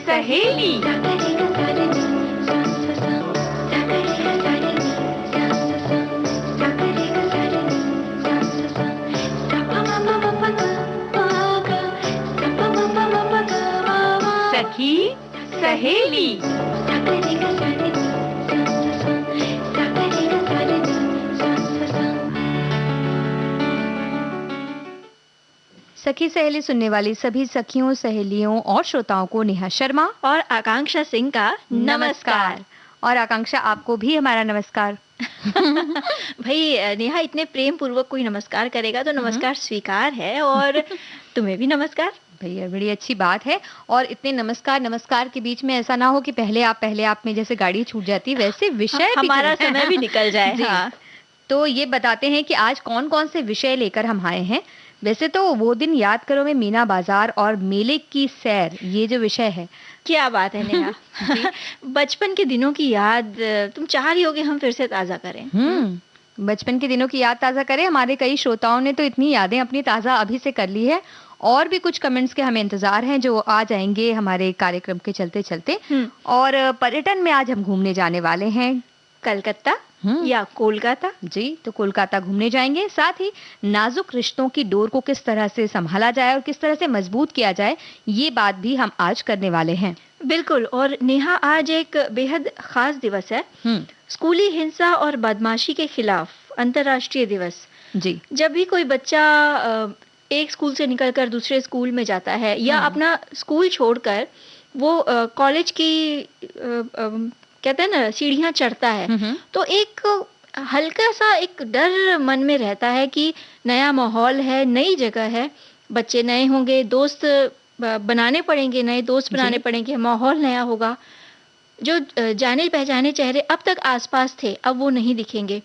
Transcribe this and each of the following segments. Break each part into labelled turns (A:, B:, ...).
A: सहेली। सखी सहेली।
B: सखी सहेली सुनने वाली सभी सखियों, सहेलियों और श्रोताओं को नेहा शर्मा
A: और आकांक्षा सिंह का नमस्कार।
B: और आकांक्षा, आपको भी हमारा नमस्कार।
A: भाई नेहा, इतने प्रेम पूर्वक कोई नमस्कार करेगा तो नमस्कार स्वीकार है, और तुम्हें भी नमस्कार।
B: भैया, बड़ी अच्छी बात है। और इतने नमस्कार के बीच में ऐसा ना हो कि पहले आप में जैसे गाड़ी छूट जाती, वैसे विषय
A: हमारा समय भी निकल जाए। हाँ।
B: तो ये बताते हैं कि आज कौन कौन से विषय लेकर हम आए हैं। वैसे तो वो दिन याद करो में मीना बाजार और मेले की सैर, ये जो विषय है।
A: क्या बात है नेहा। बचपन के दिनों की याद तुम चाह रही होगी हम फिर से ताजा करें।
B: बचपन के दिनों की याद ताजा करें। हमारे कई श्रोताओं ने तो इतनी यादें अपनी ताजा अभी से कर ली है, और भी कुछ कमेंट्स के हमें इंतजार हैं जो आ जाएंगे हमारे कार्यक्रम के चलते चलते। और पर्यटन में आज हम घूमने जाने वाले हैं
A: कलकत्ता या कोलकाता।
B: जी, तो कोलकाता घूमने जाएंगे। साथ ही नाजुक रिश्तों की डोर को किस तरह से संभाला जाए और किस तरह से मजबूत किया जाए, ये बात भी हम आज करने वाले हैं।
A: बिल्कुल। और नेहा, आज एक बेहद खास दिवस है, स्कूली हिंसा और बदमाशी के खिलाफ अंतर्राष्ट्रीय दिवस।
B: जी।
A: जब भी कोई बच्चा एक स्कूल से निकलकर दूसरे स्कूल में जाता है या अपना स्कूल छोड़कर वो कॉलेज की कहते हैं ना सीढ़ियां चढ़ता है, तो एक हल्का सा एक डर मन में रहता है कि नया माहौल है, नई जगह है, बच्चे नए होंगे, दोस्त बनाने पड़ेंगे, नए दोस्त बनाने पड़ेंगे, माहौल नया होगा। जो जाने पहचाने चेहरे अब तक आसपास थे, अब वो नहीं दिखेंगे,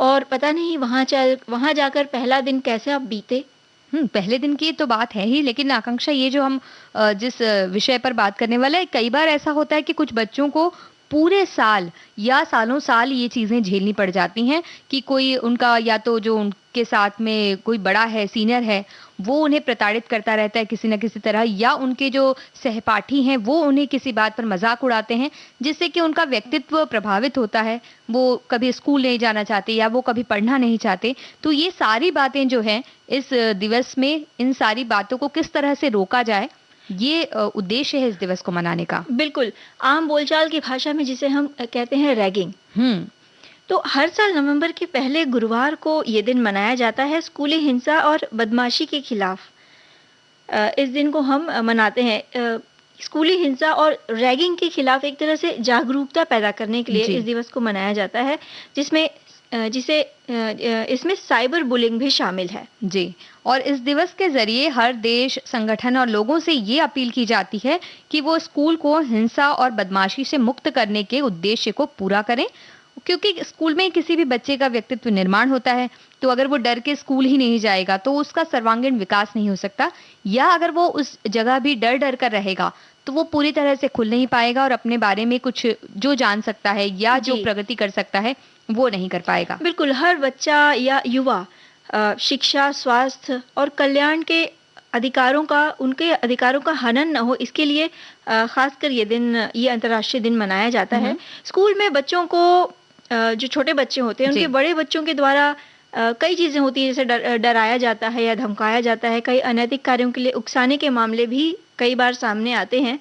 A: और पता नहीं वहां जाकर पहला दिन कैसे अब बीते।
B: पहले दिन की तो बात है ही, लेकिन आकांक्षा, ये जो हम जिस विषय पर बात करने वाले हैं, कई बार ऐसा होता है कि कुछ बच्चों को पूरे साल या सालों साल ये चीजें झेलनी पड़ जाती हैं कि कोई उनका, या तो जो उनके साथ में कोई बड़ा है, सीनियर है, वो उन्हें प्रताड़ित करता रहता है किसी न किसी तरह, या उनके जो सहपाठी हैं वो उन्हें किसी बात पर मजाक उड़ाते हैं, जिससे कि उनका व्यक्तित्व प्रभावित होता है। वो कभी स्कूल नहीं जाना चाहते या वो कभी पढ़ना नहीं चाहते। तो ये सारी बातें जो हैं इस दिवस में, इन सारी बातों को किस तरह से रोका जाए, ये उद्देश्य है इस दिवस को मनाने का।
A: बिल्कुल। आम बोलचाल की भाषा में जिसे हम कहते हैं रैगिंग। तो हर साल नवंबर के पहले गुरुवार को ये दिन मनाया जाता है स्कूली हिंसा और बदमाशी के खिलाफ। इस दिन को हम मनाते हैं स्कूली हिंसा और रैगिंग के खिलाफ एक तरह से जागरूकता पैदा करने के लिए इस दिवस को मनाया जाता है, इसमें साइबर बुलिंग भी शामिल है।
B: जी। और इस दिवस के जरिए हर देश, संगठन और लोगों से ये अपील की जाती है कि वो स्कूल को हिंसा और बदमाशी से मुक्त करने के उद्देश्य को पूरा करें, क्योंकि स्कूल में किसी भी बच्चे का व्यक्तित्व निर्माण होता है, तो अगर वो डर के स्कूल ही नहीं जाएगा तो उसका सर्वांगीण विकास नहीं हो सकता, या अगर वो उस जगह भी डर कर रहेगा तो वो पूरी तरह से खुल नहीं पाएगा और अपने बारे में कुछ जो जान सकता है या जो प्रगति कर सकता है वो नहीं कर पाएगा।
A: बिल्कुल। हर बच्चा या युवा शिक्षा, स्वास्थ्य और कल्याण के उनके अधिकारों का हनन न हो, इसके लिए खासकर ये अंतर्राष्ट्रीय दिन मनाया जाता है। स्कूल में बच्चों को, जो छोटे बच्चे होते हैं, उनके बड़े बच्चों के द्वारा कई चीजें होती है, जैसे डराया जाता है या धमकाया जाता है। कई अनैतिक कार्यों के लिए उकसाने के मामले भी कई बार सामने आते हैं।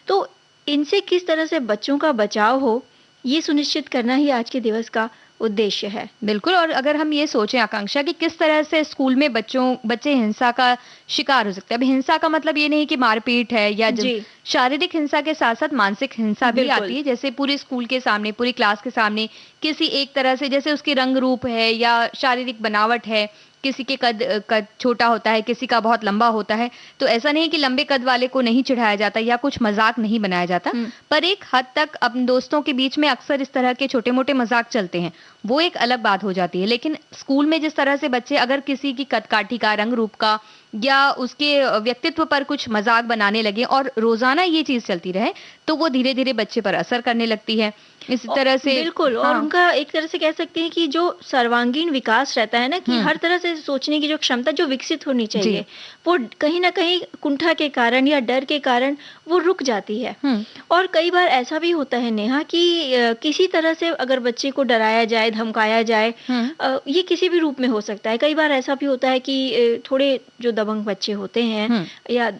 A: तो इनसे किस तरह से बच्चों का बचाव हो, ये सुनिश्चित करना ही आज के दिवस का उद्देश्य है।
B: बिल्कुल। और अगर हम ये सोचें आकांक्षा कि किस तरह से स्कूल में बच्चे हिंसा का शिकार हो सकते हैं। अब हिंसा का मतलब ये नहीं कि मारपीट है, या शारीरिक हिंसा के साथ साथ मानसिक हिंसा भी आती है, जैसे पूरे स्कूल के सामने, पूरी क्लास के सामने किसी एक तरह से, जैसे उसकी रंग रूप है या शारीरिक बनावट है, किसी के कद छोटा होता है, किसी का बहुत लंबा होता है, तो ऐसा नहीं कि लंबे कद वाले को नहीं चिढ़ाया जाता या कुछ मजाक नहीं बनाया जाता, पर एक हद तक अपने दोस्तों के बीच में अक्सर इस तरह के छोटे मोटे मजाक चलते हैं, वो एक अलग बात हो जाती है। लेकिन स्कूल में जिस तरह से बच्चे अगर किसी की कद काठी का, रंग रूप का या उसके व्यक्तित्व पर कुछ मजाक बनाने लगे और रोजाना ये चीज चलती रहे, तो वो धीरे धीरे बच्चे पर असर करने लगती है। इसी तरह से
A: बिल्कुल, और
B: हाँ।
A: उनका एक तरह से कह सकते हैं कि जो सर्वांगीण विकास रहता है ना, कि हर तरह से सोचने की जो क्षमता जो विकसित होनी चाहिए, वो कहीं न कहीं कुंठा के कारण या डर के कारण वो रुक जाती है। और कई बार ऐसा भी होता है नेहा कि किसी तरह से अगर बच्चे को डराया जाए, धमकाया जाए, ये किसी भी रूप में हो सकता है। कई बार ऐसा भी होता है कि थोड़े जो दबंग बच्चे होते हैं या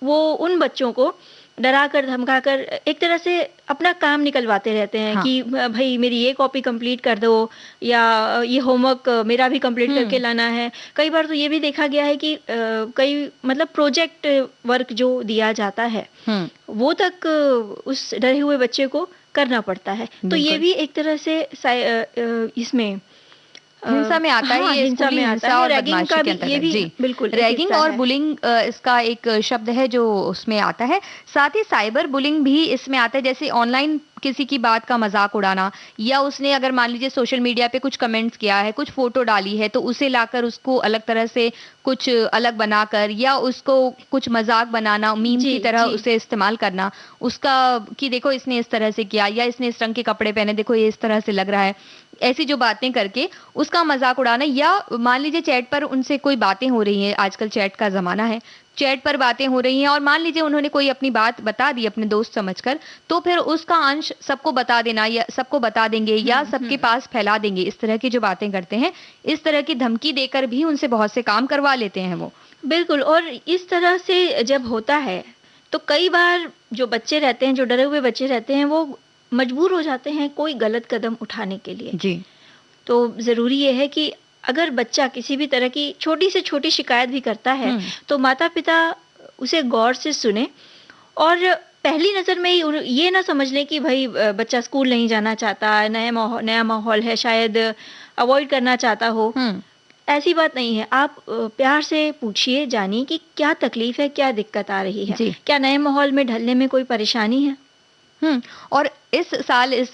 A: वो उन बच्चों को डराकर धमकाकर एक तरह से अपना काम निकलवाते रहते हैं कि भाई मेरी ये कॉपी कंप्लीट कर दो, या ये होमवर्क मेरा भी कंप्लीट करके लाना है। कई बार तो ये भी देखा गया है कि कई मतलब प्रोजेक्ट वर्क जो दिया जाता है वो तक उस डरे हुए बच्चे को करना पड़ता है। तो ये भी एक तरह से इसमें
B: हिंसा में आता है, ये
A: हिंसा
B: स्कूली
A: में आता
B: हिंसा
A: है,
B: और
A: रैगिंग
B: बदमाशी
A: का
B: के
A: भी ये
B: अंतर्गत।
A: भी
B: जी,
A: बिल्कुल एक
B: रैगिंग
A: हिस्सा
B: और
A: है।
B: बुलिंग इसका एक शब्द है जो उसमें आता है। साथ ही साइबर बुलिंग भी इसमें आता है, जैसे ऑनलाइन किसी की बात का मजाक उड़ाना, या उसने अगर मान लीजिए सोशल मीडिया पे कुछ कमेंट्स किया है, कुछ फोटो डाली है, तो उसे लाकर उसको अलग तरह से कुछ अलग बनाकर या उसको कुछ मजाक बनाना, मीम की तरह उसे इस्तेमाल करना, उसका कि देखो इसने इस तरह से किया, या इसने इस रंग के कपड़े पहने, देखो ये इस तरह से लग रहा है, ऐसी जो बातें करके उसका मजाक उड़ाना। या मान लीजिए चैट पर उनसे कोई बातें हो रही हैं, आजकल चैट का जमाना है, चैट पर बातें हो रही हैं और मान लीजिए उन्होंने कोई अपनी बात बता दी अपने दोस्त समझकर, तो फिर उसका अंश सबको बता देना, या सबको बता देंगे या सबके पास फैला देंगे, इस तरह की जो बातें करते हैं, इस तरह की धमकी देकर भी उनसे बहुत से काम करवा लेते हैं वो।
A: बिल्कुल, और इस तरह से जब होता है तो कई बार जो बच्चे रहते हैं, जो डरे हुए बच्चे रहते हैं, वो मजबूर हो जाते हैं कोई गलत कदम उठाने के लिए।
B: जी।
A: तो ज़रूरी ये है कि अगर बच्चा किसी भी तरह की छोटी से छोटी शिकायत भी करता है, तो माता-पिता उसे गौर से सुने और पहली नज़र में ही ये ना समझ लें कि भई बच्चा स्कूल नहीं जाना चाहता, नया माहौल है, शायद अवॉइड करना चाहता हो। ऐसी बात नहीं है। आप प्यार से पूछिए, जानिए कि क्या तकलीफ है, क्या दिक्कत आ रही है? क्या नए माहौल में ढलने में कोई परेशानी है?
B: और इस साल इस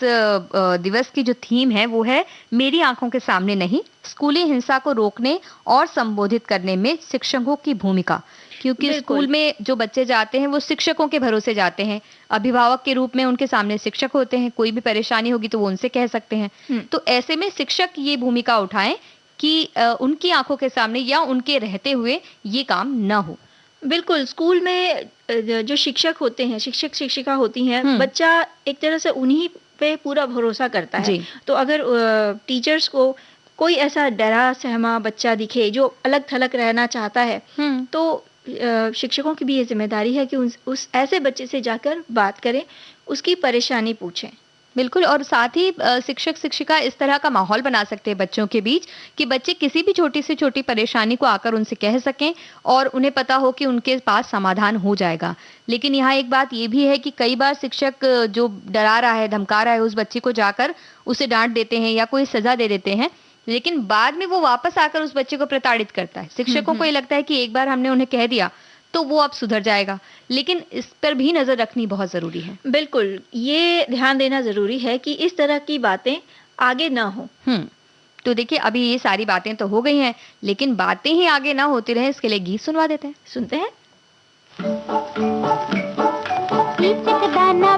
B: दिवस की जो थीम है वो है मेरी आंखों के सामने नहीं, स्कूली हिंसा को रोकने और संबोधित करने में शिक्षकों की भूमिका। क्योंकि स्कूल में जो बच्चे जाते हैं वो शिक्षकों के भरोसे जाते हैं, अभिभावक के रूप में उनके सामने शिक्षक होते हैं, कोई भी परेशानी होगी तो वो उनसे कह सकते हैं। तो ऐसे में शिक्षक ये भूमिका उठाएं कि उनकी आंखों के सामने या उनके रहते हुए ये काम ना हो।
A: बिल्कुल, स्कूल में जो शिक्षक होते हैं, शिक्षक-शिक्षिका होती हैं, बच्चा एक तरह से उन्हीं पे पूरा भरोसा करता है। तो अगर टीचर्स को कोई ऐसा डरा सहमा बच्चा दिखे जो अलग-थलग रहना चाहता है, तो शिक्षकों की भी ये ज़िम्मेदारी है कि उस ऐसे बच्चे से जाकर बात करें, उसकी परेशानी पूछें।
B: बिल्कुल, और साथ ही शिक्षक-शिक्षिका इस तरह का माहौल बना सकते हैं बच्चों के बीच कि बच्चे किसी भी छोटी से छोटी परेशानी को आकर उनसे कह सकें और उन्हें पता हो कि उनके पास समाधान हो जाएगा। लेकिन यहाँ एक बात ये भी है कि कई बार शिक्षक जो डरा रहा है, धमका रहा है उस बच्चे को, जाकर उसे डाँट देते हैं या कोई सज़ा दे देते हैं, लेकिन बाद में वो वापस आकर उस बच्चे को प्रताड़ित करता है। शिक्षकों को ये लगता है कि एक बार हमने उन्हें कह दिया तो वो अब सुधर जाएगा, लेकिन इस पर भी नज़र रखनी बहुत ज़रूरी है।
A: बिल्कुल, ये ध्यान देना ज़रूरी है कि इस तरह की बातें आगे ना हो।
B: तो देखिए अभी ये सारी बातें तो हो गई हैं, लेकिन बातें ही आगे ना होती रहें इसके लिए गीत सुनवा देते हैं।
A: सुनते हैं।
C: बीचक दाना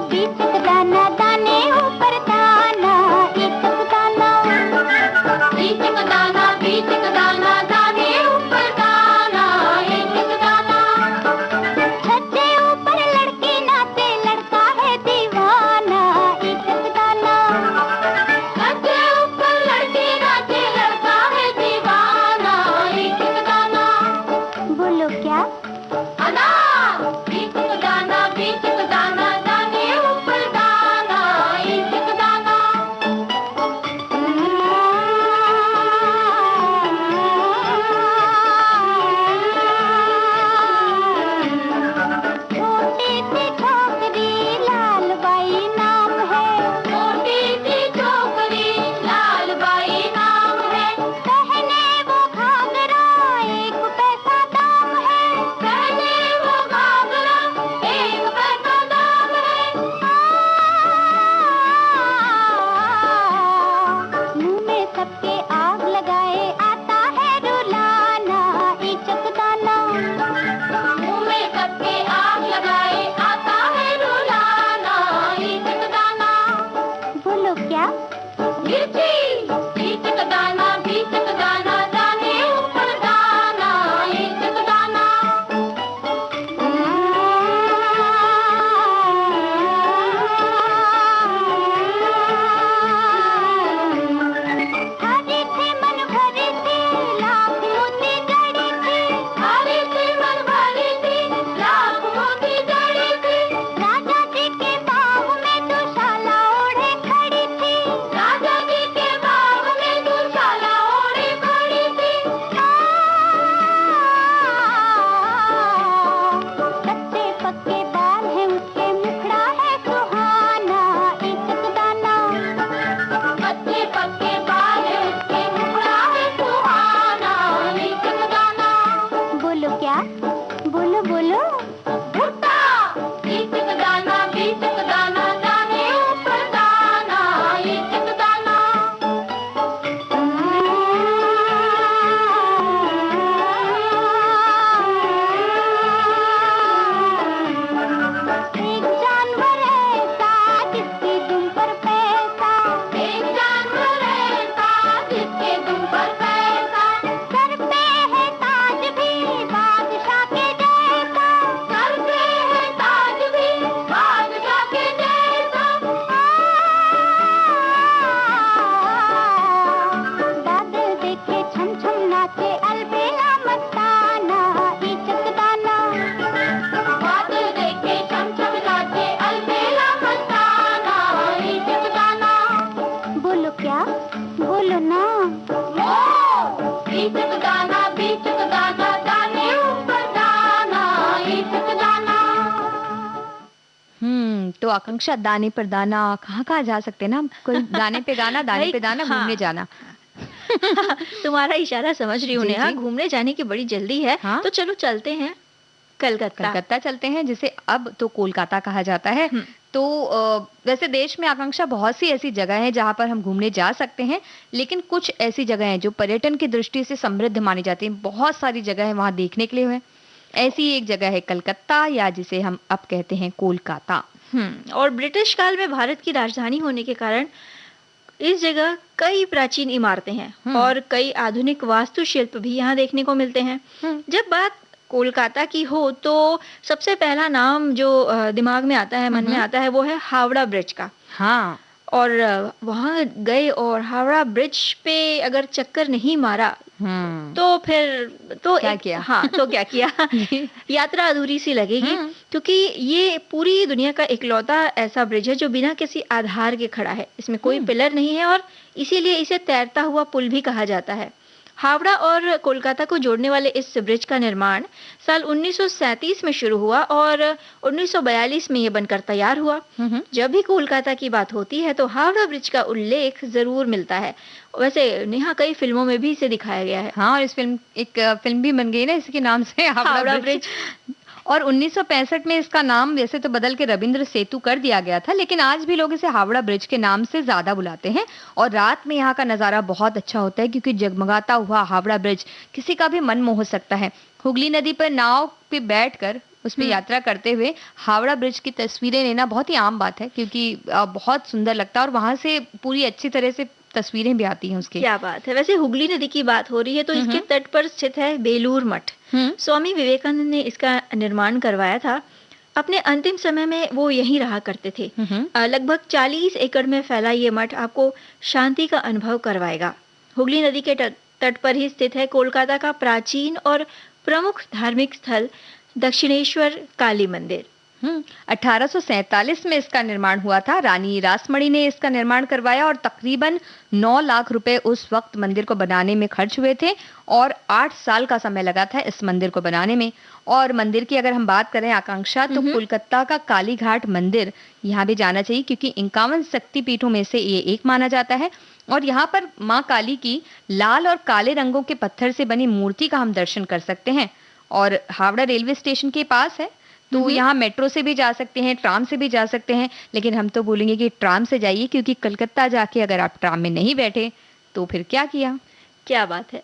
C: दाने ऊपर दाना, बीचक दाना दाने ऊपर दाना, एक दाना। छत से ऊपर लड़की नाचे, लड़का है दीवाना, एक दाना। छत से ऊपर लड़की नाचे, लड़का है दीवाना, एक दाना। बोलो क्या? अनार। बीचक दाना दाने ऊपर दाना, क्या?
D: मिर्ची बीच का दाना, बीच का दाना, दाने ऊपर दाना, एक का दाना।
C: हरे थे मन भरे थे, लाख मोती जड़ी थी।
D: हरे थे मन भरे थे, लाख मोती जड़ी थी।
C: राजा जी के बाग में दुशाला ओढ़े खड़ी थी।
D: राजा जी के बाग में दुशाला ओढ़े खड़ी थी।
C: कच्चे पक्के बाल है उसके, मुखड़ा है सुहाना, एक दाना।
D: कच्चे पक्के बाल है उसके, मुखड़ा है सुहाना, एक दाना।
C: बोलो क्या? बोलो बोलो।
D: भुट्टा बीच का दाना, बीच का दाना, दाने ऊपर दाना, एक दाना।
C: एक जानवर ऐसा जिसकी दुम पर पैसा।
D: एक जानवर ऐसा जिसके दुम पर पैसा।
C: सर पे है ताज भी बादशाह के जैसा।
D: सर पे है ताज भी बादशाह के जैसा।
C: बादल देखे छम छम नाचे, अलबेला मस्ताना, एक दाना।
D: बादल देखे छम छम नाचे, अलबेला मस्ताना, एक दाना।
C: बोलो क्या? बोलो ना।
D: बीच का दाना, बीच का दाना, दाने ऊपर दाना, एक दाना।
B: तो आकांक्षा, दाने पर दाना कहाँ कहाँ जा सकते हैं ना हम? कोई गाने पे गाना, दाने
A: भाई,
B: पे दाना,
A: हाँ।
B: घूमने जाना।
A: तुम्हारा इशारा समझ रही हूँ
B: जी,
A: नेहा,
B: जी।
A: घूमने जाने की बड़ी जल्दी है।
B: हाँ।
A: तो चलो चलते हैं कलकत्ता।
B: कलकत्ता चलते हैं, जिसे अब तो कोलकाता कहा जाता है। तो वैसे देश में आकांक्षा बहुत सी ऐसी जगह हैं जहाँ पर हम घूमने जा सकते हैं, लेकिन कुछ ऐसी जगह हैं जो पर्यटन की दृष्टि से समृद्ध मानी जाती हैं। बहुत सारी जगह है वहाँ देखने के लिए है। ऐसी एक जगह है कलकत्ता, या जिसे हम अब कहते हैं कोलकाता।
A: और ब्रिटिश काल में भारत की राजधानी होने के कारण इस जगह कई प्राचीन इमारतें हैं और कई आधुनिक वास्तुशिल्प भी यहाँ देखने को मिलते हैं। जब बात कोलकाता की हो तो सबसे पहला नाम जो दिमाग में आता है, मन में आता है, वो है हावड़ा ब्रिज का।
B: हाँ,
A: और वहां गए और हावड़ा ब्रिज पे अगर चक्कर नहीं मारा तो फिर तो
B: क्या किया?
A: हाँ, तो क्या किया? यात्रा अधूरी सी लगेगी, क्योंकि ये पूरी दुनिया का इकलौता ऐसा ब्रिज है जो बिना किसी आधार के खड़ा है। इसमें कोई पिलर नहीं है और इसीलिए इसे तैरता हुआ पुल भी कहा जाता है। हावड़ा और कोलकाता को जोड़ने वाले इस ब्रिज का निर्माण साल 1937 में शुरू हुआ और 1942 में ये बनकर तैयार हुआ। जब भी कोलकाता की बात होती है तो हावड़ा ब्रिज का उल्लेख जरूर मिलता है। वैसे नेहा, कई फिल्मों में भी इसे दिखाया गया है।
B: हाँ, और इस एक फिल्म भी बन गई ना इसके नाम से,
A: हावड़ा ब्रिज।
B: और 1965 में इसका नाम वैसे तो बदल के रविंद्र सेतु कर दिया गया था, लेकिन आज भी लोग इसे हावड़ा ब्रिज के नाम से ज्यादा बुलाते हैं। और रात में यहाँ का नजारा बहुत अच्छा होता है, क्योंकि जगमगाता हुआ हावड़ा ब्रिज किसी का भी मन मोह सकता है। हुगली नदी पर नाव पे बैठकर उस पर यात्रा करते हुए हावड़ा ब्रिज की तस्वीरें लेना बहुत ही आम बात है, क्योंकि बहुत सुंदर लगता है और वहां से पूरी अच्छी तरह से तस्वीरें भी आती हैं उसकी।
A: क्या बात है। वैसे हुगली नदी की बात हो रही है तो इसके तट पर स्थित है बेलूर मठ। स्वामी विवेकानंद ने इसका निर्माण करवाया था। अपने अंतिम समय में वो यहीं रहा करते थे। लगभग 40 एकड़ में फैला ये मठ आपको शांति का अनुभव करवाएगा। हुगली नदी के तट पर ही स्थित है कोलकाता का प्राचीन और प्रमुख धार्मिक स्थल दक्षिणेश्वर काली मंदिर।
B: 1847 में इसका निर्माण हुआ था। रानी रासमणी ने इसका निर्माण करवाया और तकरीबन 9 लाख रुपए उस वक्त मंदिर को बनाने में खर्च हुए थे और 8 साल का समय लगा था इस मंदिर को बनाने में। और मंदिर की अगर हम बात करें आकांक्षा, तो कोलकाता का काली घाट मंदिर यहाँ भी जाना चाहिए, क्योंकि 51 शक्तिपीठों में से ये एक माना जाता है। और यहाँ पर माँ काली की लाल और काले रंगों के पत्थर से बनी मूर्ति का हम दर्शन कर सकते हैं। और हावड़ा रेलवे स्टेशन के पास है, तो यहाँ मेट्रो से भी जा सकते हैं, ट्राम से भी जा सकते हैं, लेकिन हम तो बोलेंगे कि ट्राम से जाइए, क्योंकि कलकत्ता जाके अगर आप ट्राम में नहीं बैठे तो फिर क्या किया।
A: क्या बात है।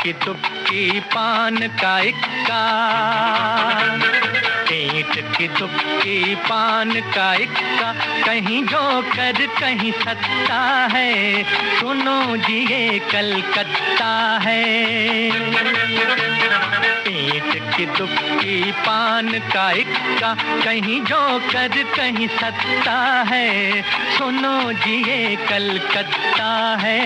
E: की तुक्की पान का इक्का, ईंट की तुक्की पान का इक्का, कहीं जोकर कहीं सत्ता है, सुनो जी ये कलकत्ता है। ईंट की तुक्की पान का इक्का, कहीं जोकर कहीं सत्ता है, सुनो जी ये कलकत्ता है।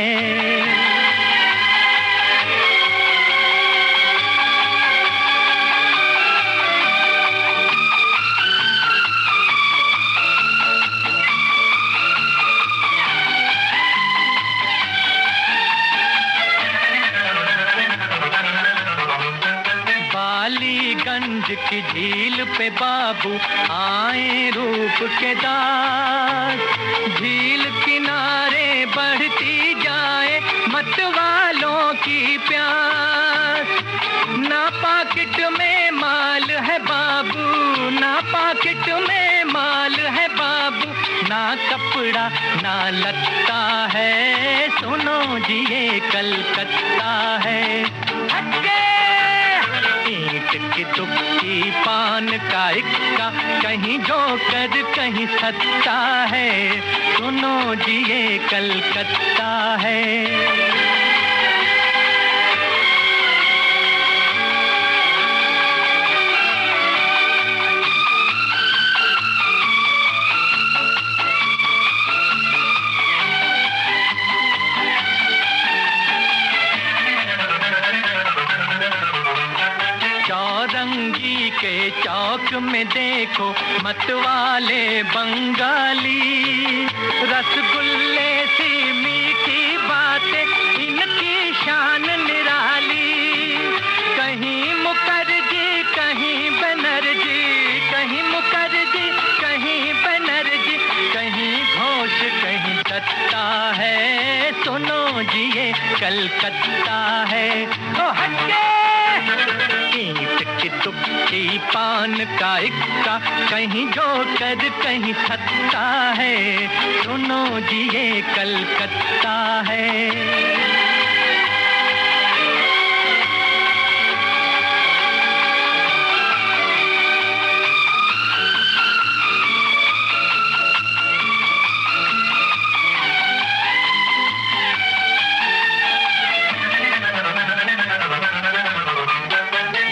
E: बालीगंज की झील पे बाबू आए रूप के दास, झील किनारे बढ़ती जाए मतवालों की प्यास। ना पाकिट में माल है बाबू, ना पाकिट में माल है बाबू, ना कपड़ा ना लत्ता है, सुनो जी ये कलकत्ता है। ईंट की तुक्की पान का इक्का, कहीं जोकर कहीं सत्ता है, सुनो जी ये कलकत्ता है। चौरंगी के चौक में देखो मतवाले बंगाली, रसगुल्ले सी मीठी बातें इनकी शान निराली। कहीं मुखर्जी कहीं बनर्जी, कहीं मुखर्जी कहीं बनर्जी, कहीं घोष कहीं दत्ता है, सुनो जी ये कलकत्ता है। ओ हटके ईंट की तुक्की पान का इक्का, कहीं जोकर कहीं सत्ता है, सुनो जी ये कलकत्ता है।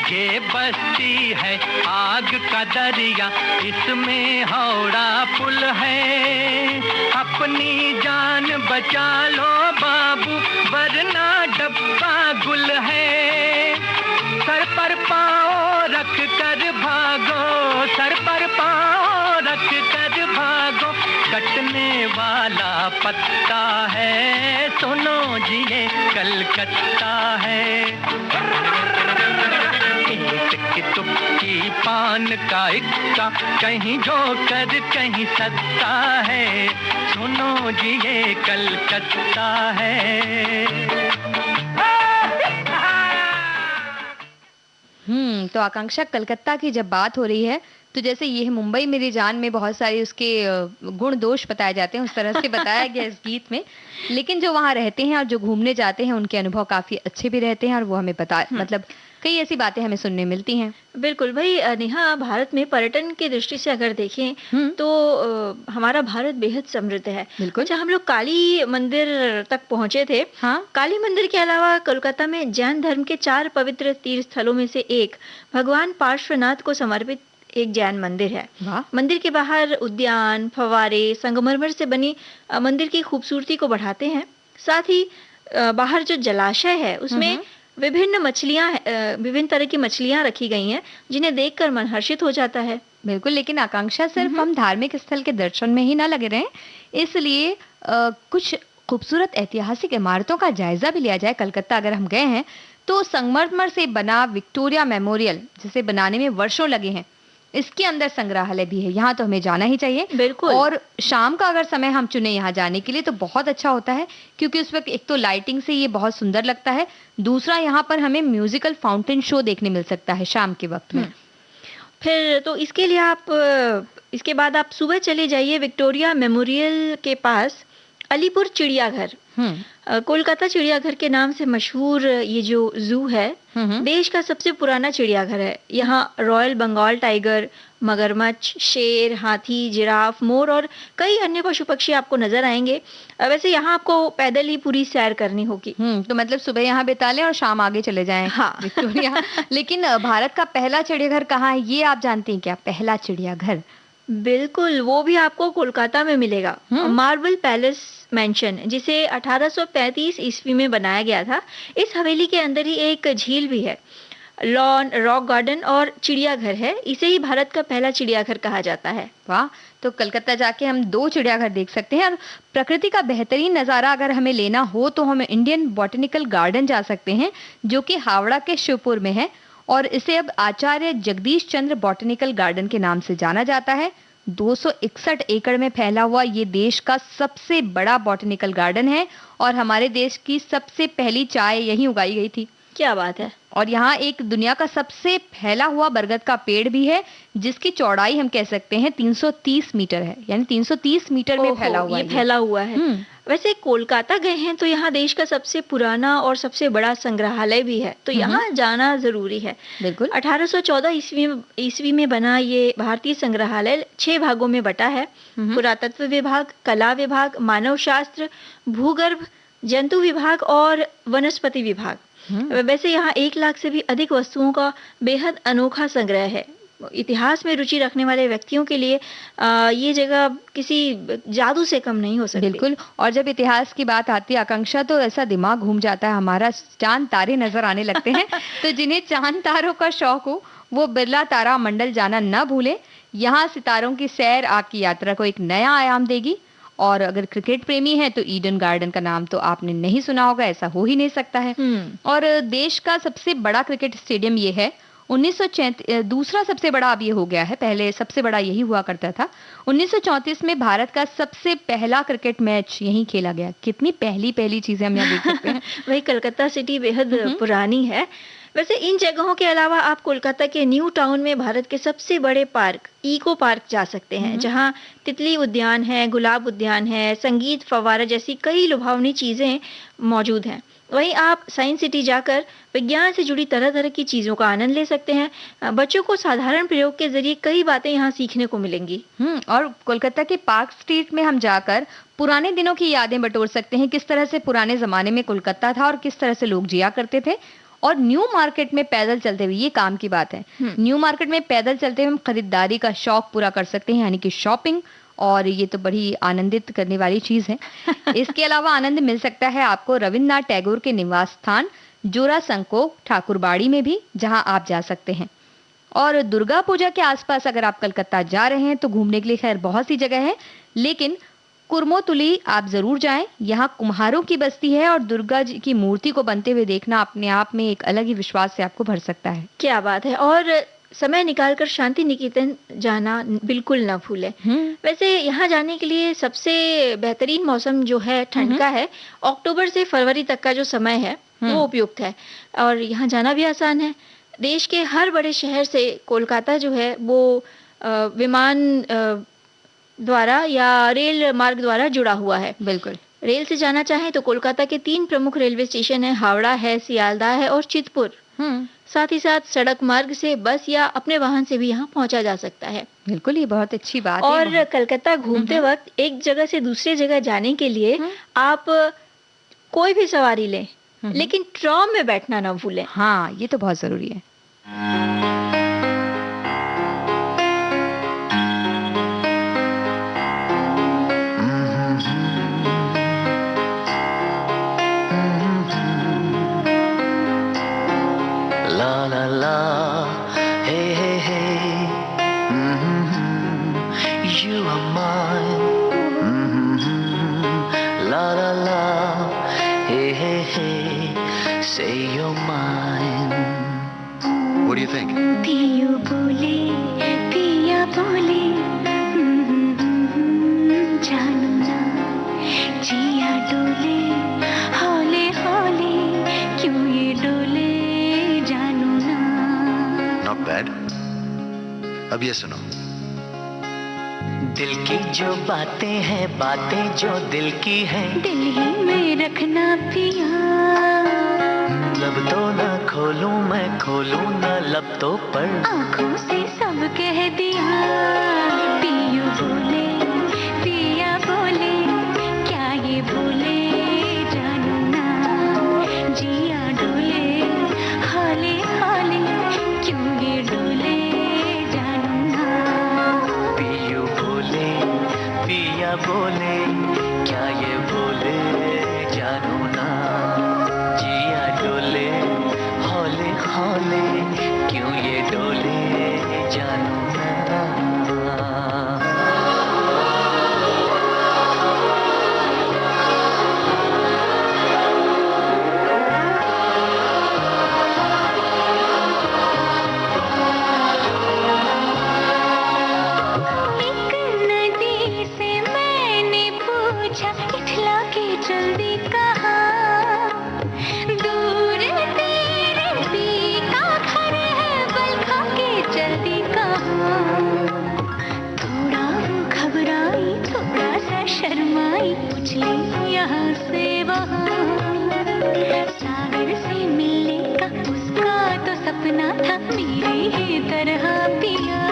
E: ये बस्ती है आग का दरिया, इसमें हौड़ा पुल है, अपनी जान बचा लो बाबू वरना डब्बा गुल है। सर पर पाँव रख कर भागो, सर पर पाँव रख कर भागो, कटने वाला पत्ता है, सुनो जी ये कलकत्ता है। ईंट की तुक्की पान का इक्का, कहीं जोकर कहीं सत्ता है, सुनो जी ये कलकत्ता है।
B: तो आकांक्षा, कलकत्ता की जब बात हो रही है तो जैसे ये मुंबई मेरी जान में बहुत सारे उसके गुण दोष बताए जाते हैं, उस तरह से बताया गया इस गीत में। लेकिन जो वहाँ रहते हैं और जो घूमने जाते हैं उनके अनुभव काफी अच्छे भी रहते हैं और वो हमें बता मतलब कई ऐसी बातें हमें सुनने मिलती हैं।
A: बिल्कुल भाई नेहा, भारत में पर्यटन की दृष्टि से अगर देखें तो हमारा भारत बेहद समृद्ध है।
B: बिल्कुल।
A: अच्छा, हम लोग काली मंदिर तक पहुंचे थे।
B: हाँ।
A: काली मंदिर के अलावा कोलकाता में जैन धर्म के 4 पवित्र तीर्थ स्थलों में से एक भगवान पार्श्वनाथ को समर्पित एक जैन मंदिर है।
B: वाह।
A: मंदिर के बाहर उद्यान, फव्वारे, संगमरमर से बनी मंदिर की खूबसूरती को बढ़ाते हैं। साथ ही बाहर जो जलाशय है उसमें विभिन्न तरह की मछलियां रखी गई हैं, जिन्हें देखकर मन हर्षित हो जाता है।
B: बिल्कुल, लेकिन आकांक्षा सिर्फ हम धार्मिक स्थल के दर्शन में ही ना लगे रहें, इसलिए कुछ खूबसूरत ऐतिहासिक इमारतों का जायजा भी लिया जाए। कलकत्ता अगर हम गए हैं तो संगमरमर से बना विक्टोरिया मेमोरियल, जिसे बनाने में वर्षों लगे हैं, इसके अंदर संग्रहालय भी है। यहाँ तो हमें जाना ही चाहिए।
A: बिल्कुल।
B: और शाम का अगर समय हम चुने यहाँ जाने के लिए तो बहुत अच्छा होता है, क्योंकि उस वक्त एक तो लाइटिंग से ये बहुत सुंदर लगता है, दूसरा यहाँ पर हमें म्यूजिकल फाउंटेन शो देखने मिल सकता है शाम के वक्त में।
A: फिर तो इसके लिए इसके बाद आप सुबह चले जाइए विक्टोरिया मेमोरियल के पास अलीपुर चिड़ियाघर। कोलकाता चिड़ियाघर के नाम से मशहूर ये जो जू है देश का सबसे पुराना चिड़ियाघर है। यहाँ रॉयल बंगाल टाइगर, मगरमच्छ, शेर, हाथी, जिराफ, मोर और कई अन्य पशु पक्षी आपको नजर आएंगे। वैसे यहाँ आपको पैदल ही पूरी सैर करनी होगी।
B: तो मतलब सुबह यहाँ बिता लें और शाम आगे चले जाएं
A: हाँ।
B: विक्टोरिया। लेकिन भारत का पहला चिड़ियाघर कहाँ है, ये आप जानती हैं क्या? पहला चिड़ियाघर
A: बिल्कुल, वो भी आपको कोलकाता में मिलेगा। मार्बल पैलेस मेंशन, जिसे 1835 ईस्वी में बनाया गया था। इस हवेली के अंदर ही एक झील भी है, लॉन, रॉक गार्डन और चिड़ियाघर है। इसे ही भारत का पहला चिड़ियाघर कहा जाता है।
B: वाह, तो कलकत्ता जाके हम 2 चिड़ियाघर देख सकते हैं। और प्रकृति का बेहतरीन नज़ारा अगर हमें लेना हो तो हम इंडियन बॉटनिकल गार्डन जा सकते हैं, जो कि हावड़ा के शिवपुर में है और इसे अब आचार्य जगदीश चंद्र बॉटनिकल गार्डन के नाम से जाना जाता है। 261 एकड़ में फैला हुआ ये देश का सबसे बड़ा बॉटनिकल गार्डन है और हमारे देश की सबसे पहली चाय यहीं उगाई गई थी।
A: क्या बात है।
B: और यहाँ एक दुनिया का सबसे फैला हुआ बरगद का पेड़ भी है, जिसकी चौड़ाई हम कह सकते हैं 330 मीटर है, यानी 330 मीटर में फैला हुआ
A: ये
B: है।
A: फैला हुआ है। वैसे कोलकाता गए हैं तो यहाँ देश का सबसे पुराना और सबसे बड़ा संग्रहालय भी है, तो यहाँ जाना जरूरी है।
B: बिल्कुल।
A: 1814 ईस्वी में बना ये भारतीय संग्रहालय 6 भागों में बटा है। पुरातत्व विभाग, कला विभाग, मानव शास्त्र, भूगर्भ, जंतु विभाग और वनस्पति विभाग। वैसे यहाँ 1 लाख से भी अधिक वस्तुओं का बेहद अनोखा संग्रह है। इतिहास में रुचि रखने वाले व्यक्तियों के लिए ये जगह किसी जादू से कम नहीं हो सकती।
B: बिल्कुल। और जब इतिहास की बात आती है आकांक्षा, तो ऐसा दिमाग घूम जाता है हमारा, चांद तारे नजर आने लगते हैं। तो जिन्हें चांद तारों का शौक हो वो बिरला तारा मंडल जाना न भूले। यहाँ सितारों की सैर आपकी यात्रा को एक नया आयाम देगी। और अगर क्रिकेट प्रेमी है तो ईडन गार्डन का नाम तो आपने नहीं सुना होगा, ऐसा हो ही नहीं सकता है। और देश का सबसे बड़ा क्रिकेट स्टेडियम ये है। 1934 दूसरा सबसे बड़ा अब ये हो गया है, पहले सबसे बड़ा यही हुआ करता था। 1934 में भारत का सबसे पहला क्रिकेट मैच यहीं खेला गया। कितनी पहली चीजें हम यहाँ देख सकते हैं।
A: वही कलकत्ता सिटी बेहद पुरानी है। वैसे इन जगहों के अलावा आप कोलकाता के न्यू टाउन में भारत के सबसे बड़े पार्क इको पार्क जा सकते हैं, जहां तितली उद्यान है, गुलाब उद्यान है, संगीत फव्वारा जैसी कई लुभावनी चीजें मौजूद हैं। वहीं आप साइंस सिटी जाकर विज्ञान से जुड़ी तरह तरह की चीजों का आनंद ले सकते हैं। बच्चों को साधारण प्रयोग के जरिए कई बातें यहाँ सीखने को मिलेंगी।
B: और कोलकाता के पार्क स्ट्रीट में हम जाकर पुराने दिनों की यादें बटोर सकते हैं, किस तरह से पुराने जमाने में कोलकाता था और किस तरह से लोग जिया करते थे। और न्यू मार्केट में पैदल चलते हुए, ये काम की बात है, न्यू मार्केट में पैदल चलते हुए हम खरीदारी का शौक पूरा कर सकते हैं, यानी कि शॉपिंग। और ये तो बड़ी आनंदित करने वाली चीज है। इसके अलावा आनंद मिल सकता है आपको रविन्द्रनाथ टैगोर के निवास स्थान जोरा संको ठाकुरबाड़ी में भी, जहां आप जा सकते हैं। और दुर्गा पूजा के आसपास अगर आप कलकत्ता जा रहे हैं तो घूमने के लिए खैर बहुत सी जगह है, लेकिन कुर्मोतुली आप जरूर जाएं। यहाँ कुम्हारों की बस्ती है और दुर्गा जी की मूर्ति को बनते हुए देखना अपने आप में एक अलग ही विश्वास से आपको भर सकता है।
A: क्या बात है। और समय निकालकर शांति निकेतन जाना बिल्कुल ना भूलें। वैसे यहाँ जाने के लिए सबसे बेहतरीन मौसम जो है ठंड का है। अक्टूबर से फरवरी तक का जो समय है वो उपयुक्त है और यहाँ जाना भी आसान है। देश के हर बड़े शहर से कोलकाता जो है वो विमान द्वारा या रेल मार्ग द्वारा जुड़ा हुआ है।
B: बिल्कुल।
A: रेल से जाना चाहें तो कोलकाता के 3 प्रमुख रेलवे स्टेशन है, हावड़ा है, सियालदह है और चितपुर। साथ ही साथ सड़क मार्ग से बस या अपने वाहन से भी यहाँ पहुंचा जा सकता है।
B: बिल्कुल, ये बहुत अच्छी बात है।
A: और कलकत्ता घूमते वक्त एक जगह से दूसरे जगह जाने के लिए आप कोई भी सवारी लें, लेकिन ट्रॉम में बैठना ना भूलें।
B: हाँ, ये तो बहुत जरूरी है।
F: La la la, hey hey hey, you are mine. La la la, hey hey hey, say you're mine. What do you think?
C: पियो बोले पिया बोले जानू ना जिया डोले हौले हौले क्यों ये डोले जानू ना।
F: Not bad. अब ये सुनो। दिल की जो बातें हैं, बातें जो दिल की हैं,
C: दिल ही में रखना पिया।
F: लब तो न खोलूं मैं, खोलूं न लब तो पर
C: आंखों से सब कह दिया। पियो बोले, पिया बोले, क्या ये बोले जानू ना। जिया डोले, हाले हाले, क्यों ये डोले जानू ना।
F: पियू बोले, पिया बोले, क्या ये बोले जानू ना। जिया डोले, हौले हौले, क्यों ये डोले जानू ना।
C: एक नदी से मैंने पूछा, इठला के जल्दी कहा। दूर तेरे पी का घर है, बल खा के जल्दी कहा। थोड़ा घबराई, थोड़ा सा शर्माई, पूछ ली यहाँ से वहाँ। सागर से मिलने का उसका तो सपना था, मेरी ही तरह पिया।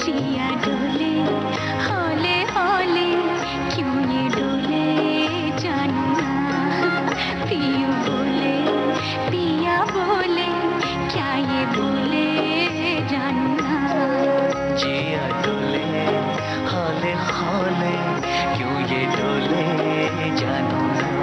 C: जिया डोले, हौले हौले, क्यों ये डोले जानू ना। पियू बोले, पिया बोले, क्या ये बोले जानू ना।
F: जिया डोले, हौले हौले, क्यों ये डोले जानू ना।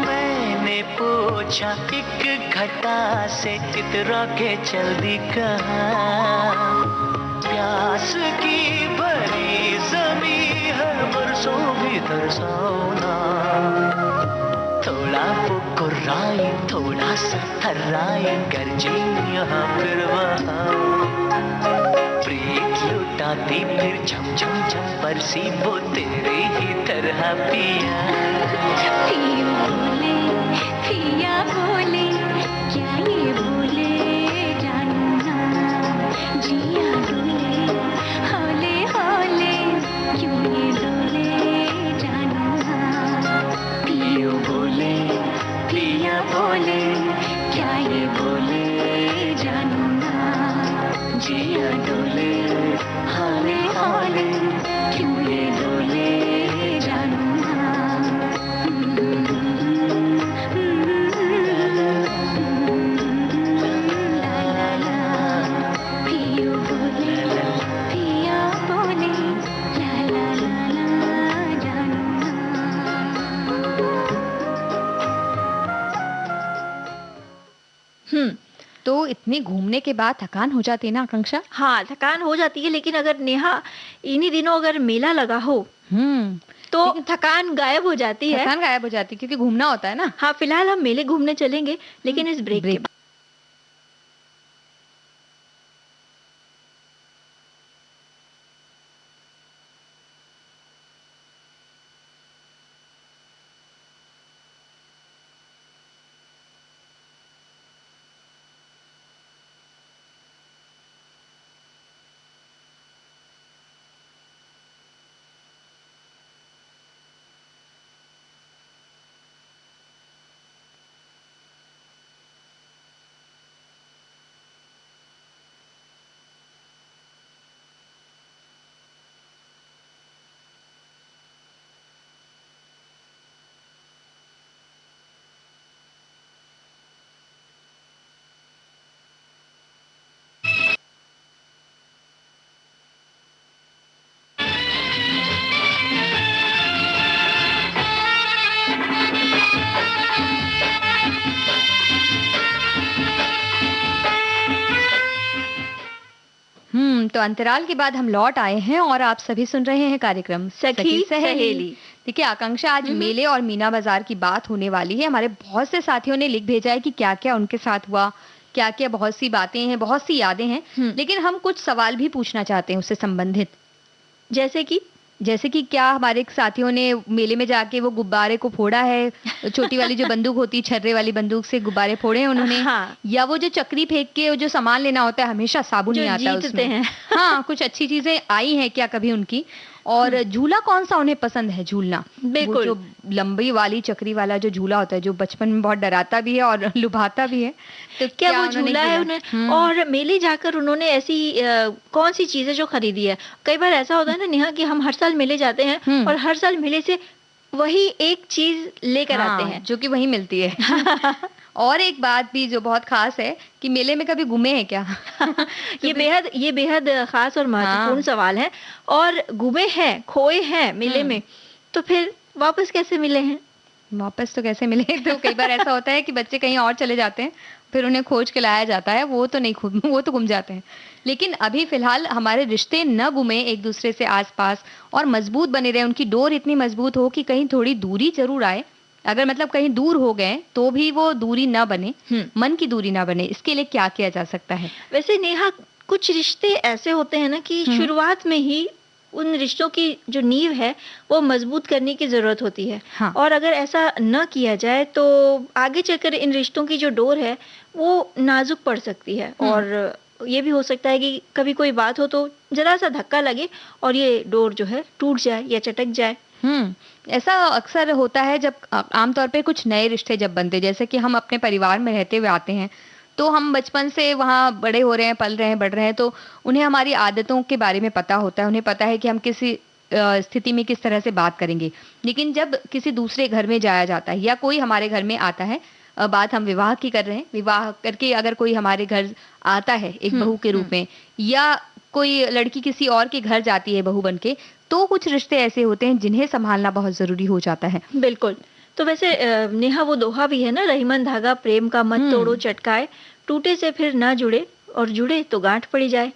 F: मैंने पूछा एक घटा से, इतरा के जल्दी कहा। प्यास की भरी जमी है, बरसों भी तरसाना। थोड़ा फुकुराई, थोड़ा सा थर्राई, गरजी यहाँ फिर वहाँ। प्रीत लुटाती फिर झम झम झम बरसी, वो तेरे ही तरह पिया।
C: पियू बोले, पिया बोले, क्या ये बोले जानू ना। जिया डोले, हौले हौले, क्यों ये डोले जानू ना।
F: पियू बोले, पिया बोले,
C: क्या ये बोले जानू ना।
F: जिया डोले, हौले हौले,
C: क्यों ये डोले जानू ना। ला ला ला, पियू बोले, पिया बोले, ला ला ला ला जानू ना।
B: तो इतनी घूमने के बाद थकान हो जाती है ना आकांक्षा?
A: हाँ, थकान हो जाती है, लेकिन अगर नेहा इन्हीं दिनों अगर मेला लगा हो
B: हम्म
A: तो थकान गायब हो जाती है।
B: थकान गायब हो जाती है क्योंकि घूमना होता है ना।
A: हाँ, फिलहाल हम मेले घूमने चलेंगे, लेकिन इस ब्रेक के
B: ब्रेक।
A: बाद।
B: तो अंतराल के बाद हम लौट आए हैं और आप सभी सुन रहे हैं कार्यक्रम
A: सखी सहेली।
B: देखिए आकांक्षा, आज मेले और मीना बाजार की बात होने वाली है। हमारे बहुत से साथियों ने लिख भेजा है कि क्या-क्या उनके साथ हुआ, क्या-क्या बहुत सी बातें हैं, बहुत सी यादें हैं। लेकिन हम कुछ सवाल भी पूछना चाहते हैं उससे संबंधित। जैसे कि क्या हमारे साथियों ने मेले में जाके वो गुब्बारे को फोड़ा है, छोटी वाली जो बंदूक होती है, छर्रे वाली बंदूक से गुब्बारे फोड़े हैं उन्होंने,
A: हाँ।
B: या वो जो चक्री फेंक के जो सामान लेना होता है, हमेशा साबुन
A: जो
B: नहीं आता
A: जीतते
B: उसमें।
A: हैं।
B: हाँ, कुछ अच्छी चीजें आई हैं क्या कभी उनकी? और झूला कौन सा उन्हें पसंद है झूलना? वो
A: बिल्कुल।
B: जो लंबी वाली चक्री वाला जो झूला होता है, जो बचपन में बहुत डराता भी है और लुभाता भी है। तो
A: क्या वो
B: उन्होंने
A: झूला है
B: झूला?
A: उन्हें? और मेले जाकर उन्होंने ऐसी कौन सी चीजें जो खरीदी है? कई बार ऐसा होता है ना नेहा कि हम हर साल मेले जाते हैं और हर साल मेले से वही एक चीज लेकर आते हैं
B: जो कि वहीं मिलती है। और एक बात भी जो बहुत खास है कि मेले में कभी घूमे हैं क्या?
A: ये बेहद खास और महत्वपूर्ण सवाल है। और घूमे हैं, खोए हैं मेले में, तो फिर वापस कैसे मिले हैं?
B: वापस तो कैसे मिले? तो कई बार ऐसा होता है कि बच्चे कहीं और चले जाते हैं, फिर उन्हें खोज के लाया जाता है, वो तो गुम जाते हैं। लेकिन अभी फिलहाल हमारे रिश्ते न गुमे एक दूसरे से आस-पास और मजबूत बने रहे, उनकी डोर इतनी मजबूत हो कि कहीं थोड़ी दूरी जरूर आए, अगर मतलब कहीं दूर हो गए तो भी वो दूरी ना बने, मन की दूरी ना बने, इसके लिए क्या किया जा सकता है?
A: वैसे नेहा, कुछ रिश्ते ऐसे होते हैं ना कि शुरुआत में ही उन रिश्तों की जो नींव है वो मजबूत करने की जरूरत होती है।
B: हाँ।
A: और अगर ऐसा न किया जाए तो आगे चलकर इन रिश्तों की जो डोर है वो नाजुक पड़ सकती है। और ये भी हो सकता है कि कभी कोई बात हो तो जरा सा धक्का लगे और ये डोर जो है टूट जाए या चटक जाए।
B: ऐसा अक्सर होता है जब आमतौर पे कुछ नए रिश्ते जब बनते, जैसे कि हम अपने परिवार में रहते हुए आते हैं, तो हम बचपन से वहाँ बड़े हो रहे हैं, पल रहे हैं, बढ़ रहे हैं, तो उन्हें हमारी आदतों के बारे में पता होता है, उन्हें पता है कि हम किसी स्थिति में किस तरह से बात करेंगे। लेकिन जब किसी दूसरे घर में जाया जाता है या कोई हमारे घर में आता है, बात हम विवाह की कर रहे हैं, विवाह करके अगर कोई हमारे घर आता है एक बहू के रूप में, या कोई लड़की किसी और के घर जाती है बहू बनके, तो कुछ रिश्ते ऐसे होते हैं जिन्हें संभालना बहुत जरूरी हो जाता है।
A: बिल्कुल। तो वैसे नेहा, वो दोहा भी है ना, रहीमन धागा प्रेम का मत तोड़ो चटकाए, टूटे से फिर ना जुड़े और जुड़े तो गांठ पड़ी जाए।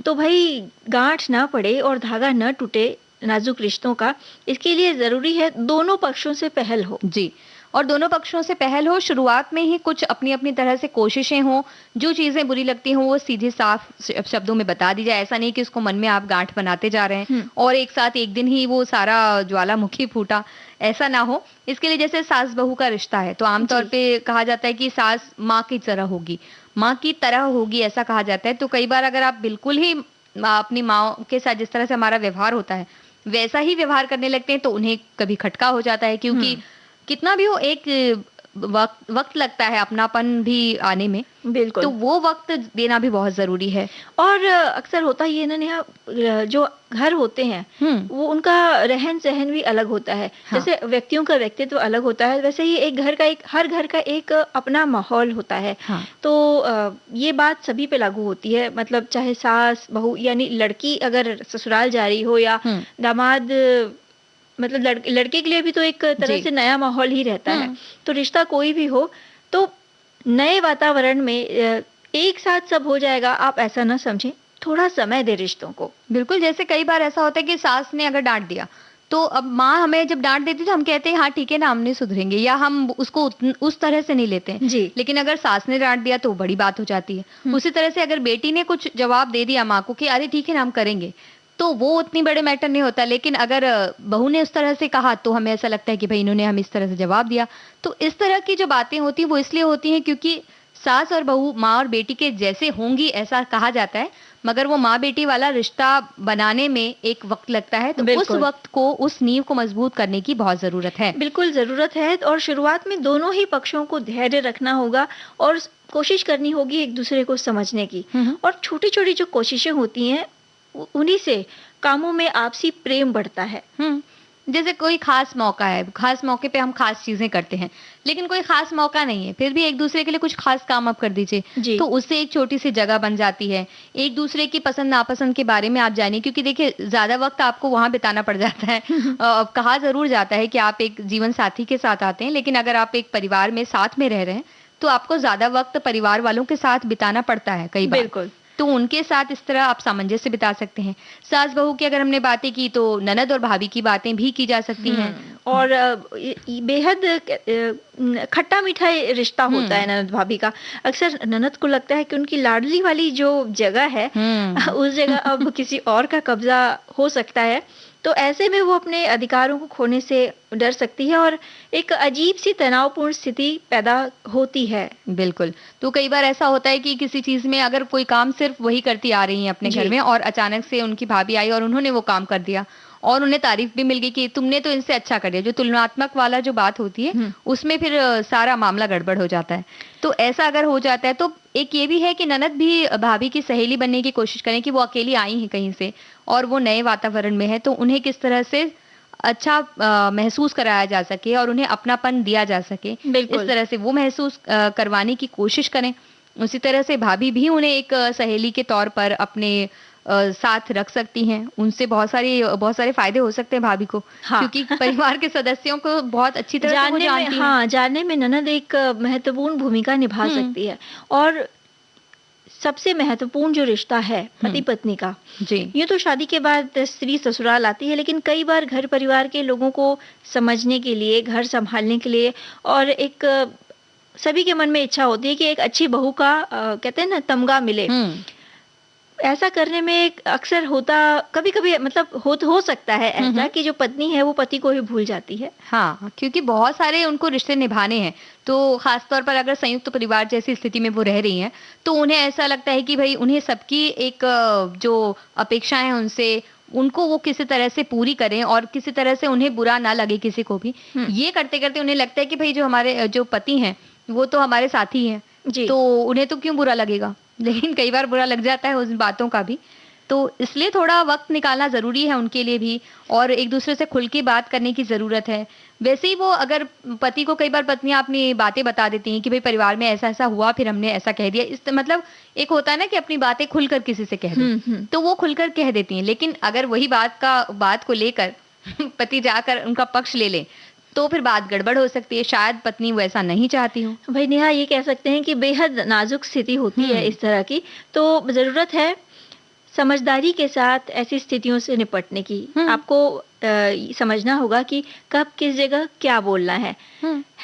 A: तो भाई गांठ ना पड़े और धागा न टूटे नाजुक रिश्तों का, इसके लिए जरूरी है दोनों पक्षों से पहल हो।
B: जी, और दोनों पक्षों से पहल हो, शुरुआत में ही कुछ अपनी अपनी तरह से कोशिशें हों, जो चीजें बुरी लगती हों वो सीधे साफ शब्दों में बता दी जाए। ऐसा नहीं कि उसको मन में आप गांठ बनाते जा रहे हैं और एक साथ एक दिन ही वो सारा ज्वालामुखी फूटा, ऐसा ना हो। इसके लिए जैसे सास बहू का रिश्ता है तो आमतौर पे कहा जाता है कि सास माँ की तरह होगी, माँ की तरह होगी, ऐसा कहा जाता है। तो कई बार अगर आप बिल्कुल ही अपनी माँ के साथ जिस तरह से हमारा व्यवहार होता है वैसा ही व्यवहार करने लगते हैं तो उन्हें कभी खटका हो जाता है, क्योंकि कितना भी हो एक वक्त लगता है अपनापन भी आने में।
A: बिल्कुल।
B: तो वो वक्त देना भी बहुत जरूरी है।
A: और अक्सर होता ही है ना नेहा, जो घर होते हैं वो उनका रहन सहन भी अलग होता है।
B: हाँ।
A: जैसे व्यक्तियों का व्यक्तित्व अलग होता है, वैसे ही हर घर का एक अपना माहौल होता है।
B: हाँ।
A: तो ये बात सभी पे लागू होती है, मतलब चाहे सास बहू, यानी लड़की अगर ससुराल जा रही हो या दामाद, मतलब लड़के के लिए भी तो एक तरह से नया माहौल ही रहता है। तो रिश्ता कोई भी हो तो नए वातावरण में एक साथ सब हो जाएगा, आप ऐसा ना समझें, थोड़ा समय दे रिश्तों को।
B: बिल्कुल, जैसे कई बार ऐसा होता है कि सास ने अगर डांट दिया तो अब माँ हमें जब डांट देती है तो हम कहते हैं हाँ ठीक है ना, हमने सुधरेंगे, या हम उसको उस तरह से नहीं लेते हैं।
A: जी।
B: लेकिन अगर सास ने डांट दिया तो बड़ी बात हो जाती है। उसी तरह से अगर बेटी ने कुछ जवाब दे दिया माँ को कि अरे ठीक है ना हम करेंगे, तो वो उतनी बड़े मैटर नहीं होता। लेकिन अगर बहू ने उस तरह से कहा तो हमें ऐसा लगता है कि भाई इन्होंने हमें इस तरह से जवाब दिया। तो इस तरह की जो बातें होती हैं वो इसलिए होती हैं क्योंकि सास और बहू माँ और बेटी के जैसे होंगी ऐसा कहा जाता है, मगर वो माँ बेटी वाला रिश्ता बनाने में एक वक्त लगता है। तो उस वक्त को, उस नींव को मजबूत करने की बहुत जरूरत है।
A: बिल्कुल जरूरत है। और शुरुआत में दोनों ही पक्षों को धैर्य रखना होगा और कोशिश करनी होगी एक दूसरे को समझने की। और छोटी छोटी जो कोशिशें होती हैं उन्हीं से कामों में आपसी प्रेम बढ़ता है।
B: जैसे कोई खास मौका है, खास मौके पे हम खास चीजें करते हैं, लेकिन कोई खास मौका नहीं है, फिर भी एक दूसरे के लिए कुछ खास काम आप कर दीजिए, तो उससे एक छोटी सी जगह बन जाती है। एक दूसरे की पसंद नापसंद के बारे में आप जानिए, क्योंकि देखिए ज्यादा वक्त आपको वहां बिताना पड़ जाता है। कहा जरूर जाता है कि आप एक जीवन साथी के साथ आते हैं, लेकिन अगर आप एक परिवार में साथ में रह रहे हैं तो आपको ज्यादा वक्त परिवार वालों के साथ बिताना पड़ता है कई बार।
A: बिल्कुल।
B: तो उनके साथ इस तरह आप सामंजस्य बिता सकते हैं। सास बहू की अगर हमने बातें की तो ननद और भाभी की बातें भी की जा सकती हैं।
A: और बेहद खट्टा मीठा रिश्ता होता है ननद भाभी का। अक्सर ननद को लगता है कि उनकी लाडली वाली जो जगह है उस जगह अब किसी और का कब्जा हो सकता है, तो ऐसे में वो अपने अधिकारों को खोने से डर सकती है और एक अजीब सी तनावपूर्ण स्थिति पैदा होती है।
B: बिल्कुल। तो कई बार ऐसा होता है कि किसी चीज में अगर कोई काम सिर्फ वही करती आ रही है अपने घर में, और अचानक से उनकी भाभी आई और उन्होंने वो काम कर दिया और उन्हें तारीफ भी मिल गई कि तुमने तो इनसे अच्छा कर दिया। जो तुलनात्मक वाला जो बात होती है उसमें फिर सारा मामला गड़बड़ हो जाता है। तो ऐसा अगर हो जाता है तो एक ये भी है कि ननद भी भाभी की सहेली बनने की कोशिश करें कि वो अकेली आई हैं कहीं से और वो नए वातावरण में है, तो उन्हें किस तरह से अच्छा महसूस कराया जा सके और उन्हें अपनापन दिया जा सके, इस तरह से वो महसूस करवाने की कोशिश करें। उसी तरह से भाभी भी उन्हें एक सहेली के तौर पर अपने साथ रख सकती हैं। उनसे बहुत सारे फायदे हो सकते हैं भाभी को, क्योंकि परिवार के सदस्यों को बहुत अच्छी तरह से वो जानती हैं।
A: जानने में ननद एक महत्वपूर्ण भूमिका निभा सकती है। और सबसे महत्वपूर्ण जो रिश्ता है पति पत्नी का, ये तो शादी के बाद स्त्री ससुराल आती है, लेकिन कई बार घर परिवार के लोगों को समझने के लिए, घर संभालने के लिए, और एक सभी के मन में इच्छा होती है कि एक अच्छी बहू का कहते हैं ना तमगा मिले। ऐसा करने में अक्सर होता कभी-कभी मतलब हो सकता है ऐसा कि जो पत्नी है वो पति को ही भूल जाती है।
B: हाँ, क्योंकि बहुत सारे उनको रिश्ते निभाने हैं, तो खास तौर पर अगर संयुक्त परिवार जैसी स्थिति में वो रह रही हैं, तो उन्हें ऐसा लगता है कि भाई उन्हें सबकी एक जो अपेक्षाएं हैं उनसे, उनको वो किसी तरह से पूरी करें और किसी तरह से उन्हें बुरा ना लगे किसी को भी। ये करते करते उन्हें लगता है कि भाई जो हमारे जो पति हैं वो तो हमारे साथी हैं, तो उन्हें तो क्यों बुरा लगेगा। लेकिन कई बार बुरा लग जाता है उस बातों का भी, तो इसलिए थोड़ा वक्त निकालना ज़रूरी है उनके लिए भी, और एक दूसरे से खुल के बात करने की ज़रूरत है। वैसे ही वो अगर पति को कई बार पत्नियां अपनी बातें बता देती हैं कि भाई परिवार में ऐसा ऐसा हुआ, फिर हमने ऐसा कह दिया, इस मतलब एक होता है ना कि अपनी बातें खुलकर किसी से कह दें, तो वो खुलकर कह देती हैं। लेकिन अगर वही बात को लेकर पति जाकर उनका पक्ष ले ले तो फिर बात गड़बड़ हो सकती है। शायद पत्नी वो ऐसा नहीं चाहती हो।
A: भाई नेहा, ये कह सकते हैं कि बेहद नाजुक स्थिति होती है इस तरह की, तो ज़रूरत है समझदारी के साथ ऐसी स्थितियों से निपटने की। आपको समझना होगा कि कब किस जगह क्या बोलना है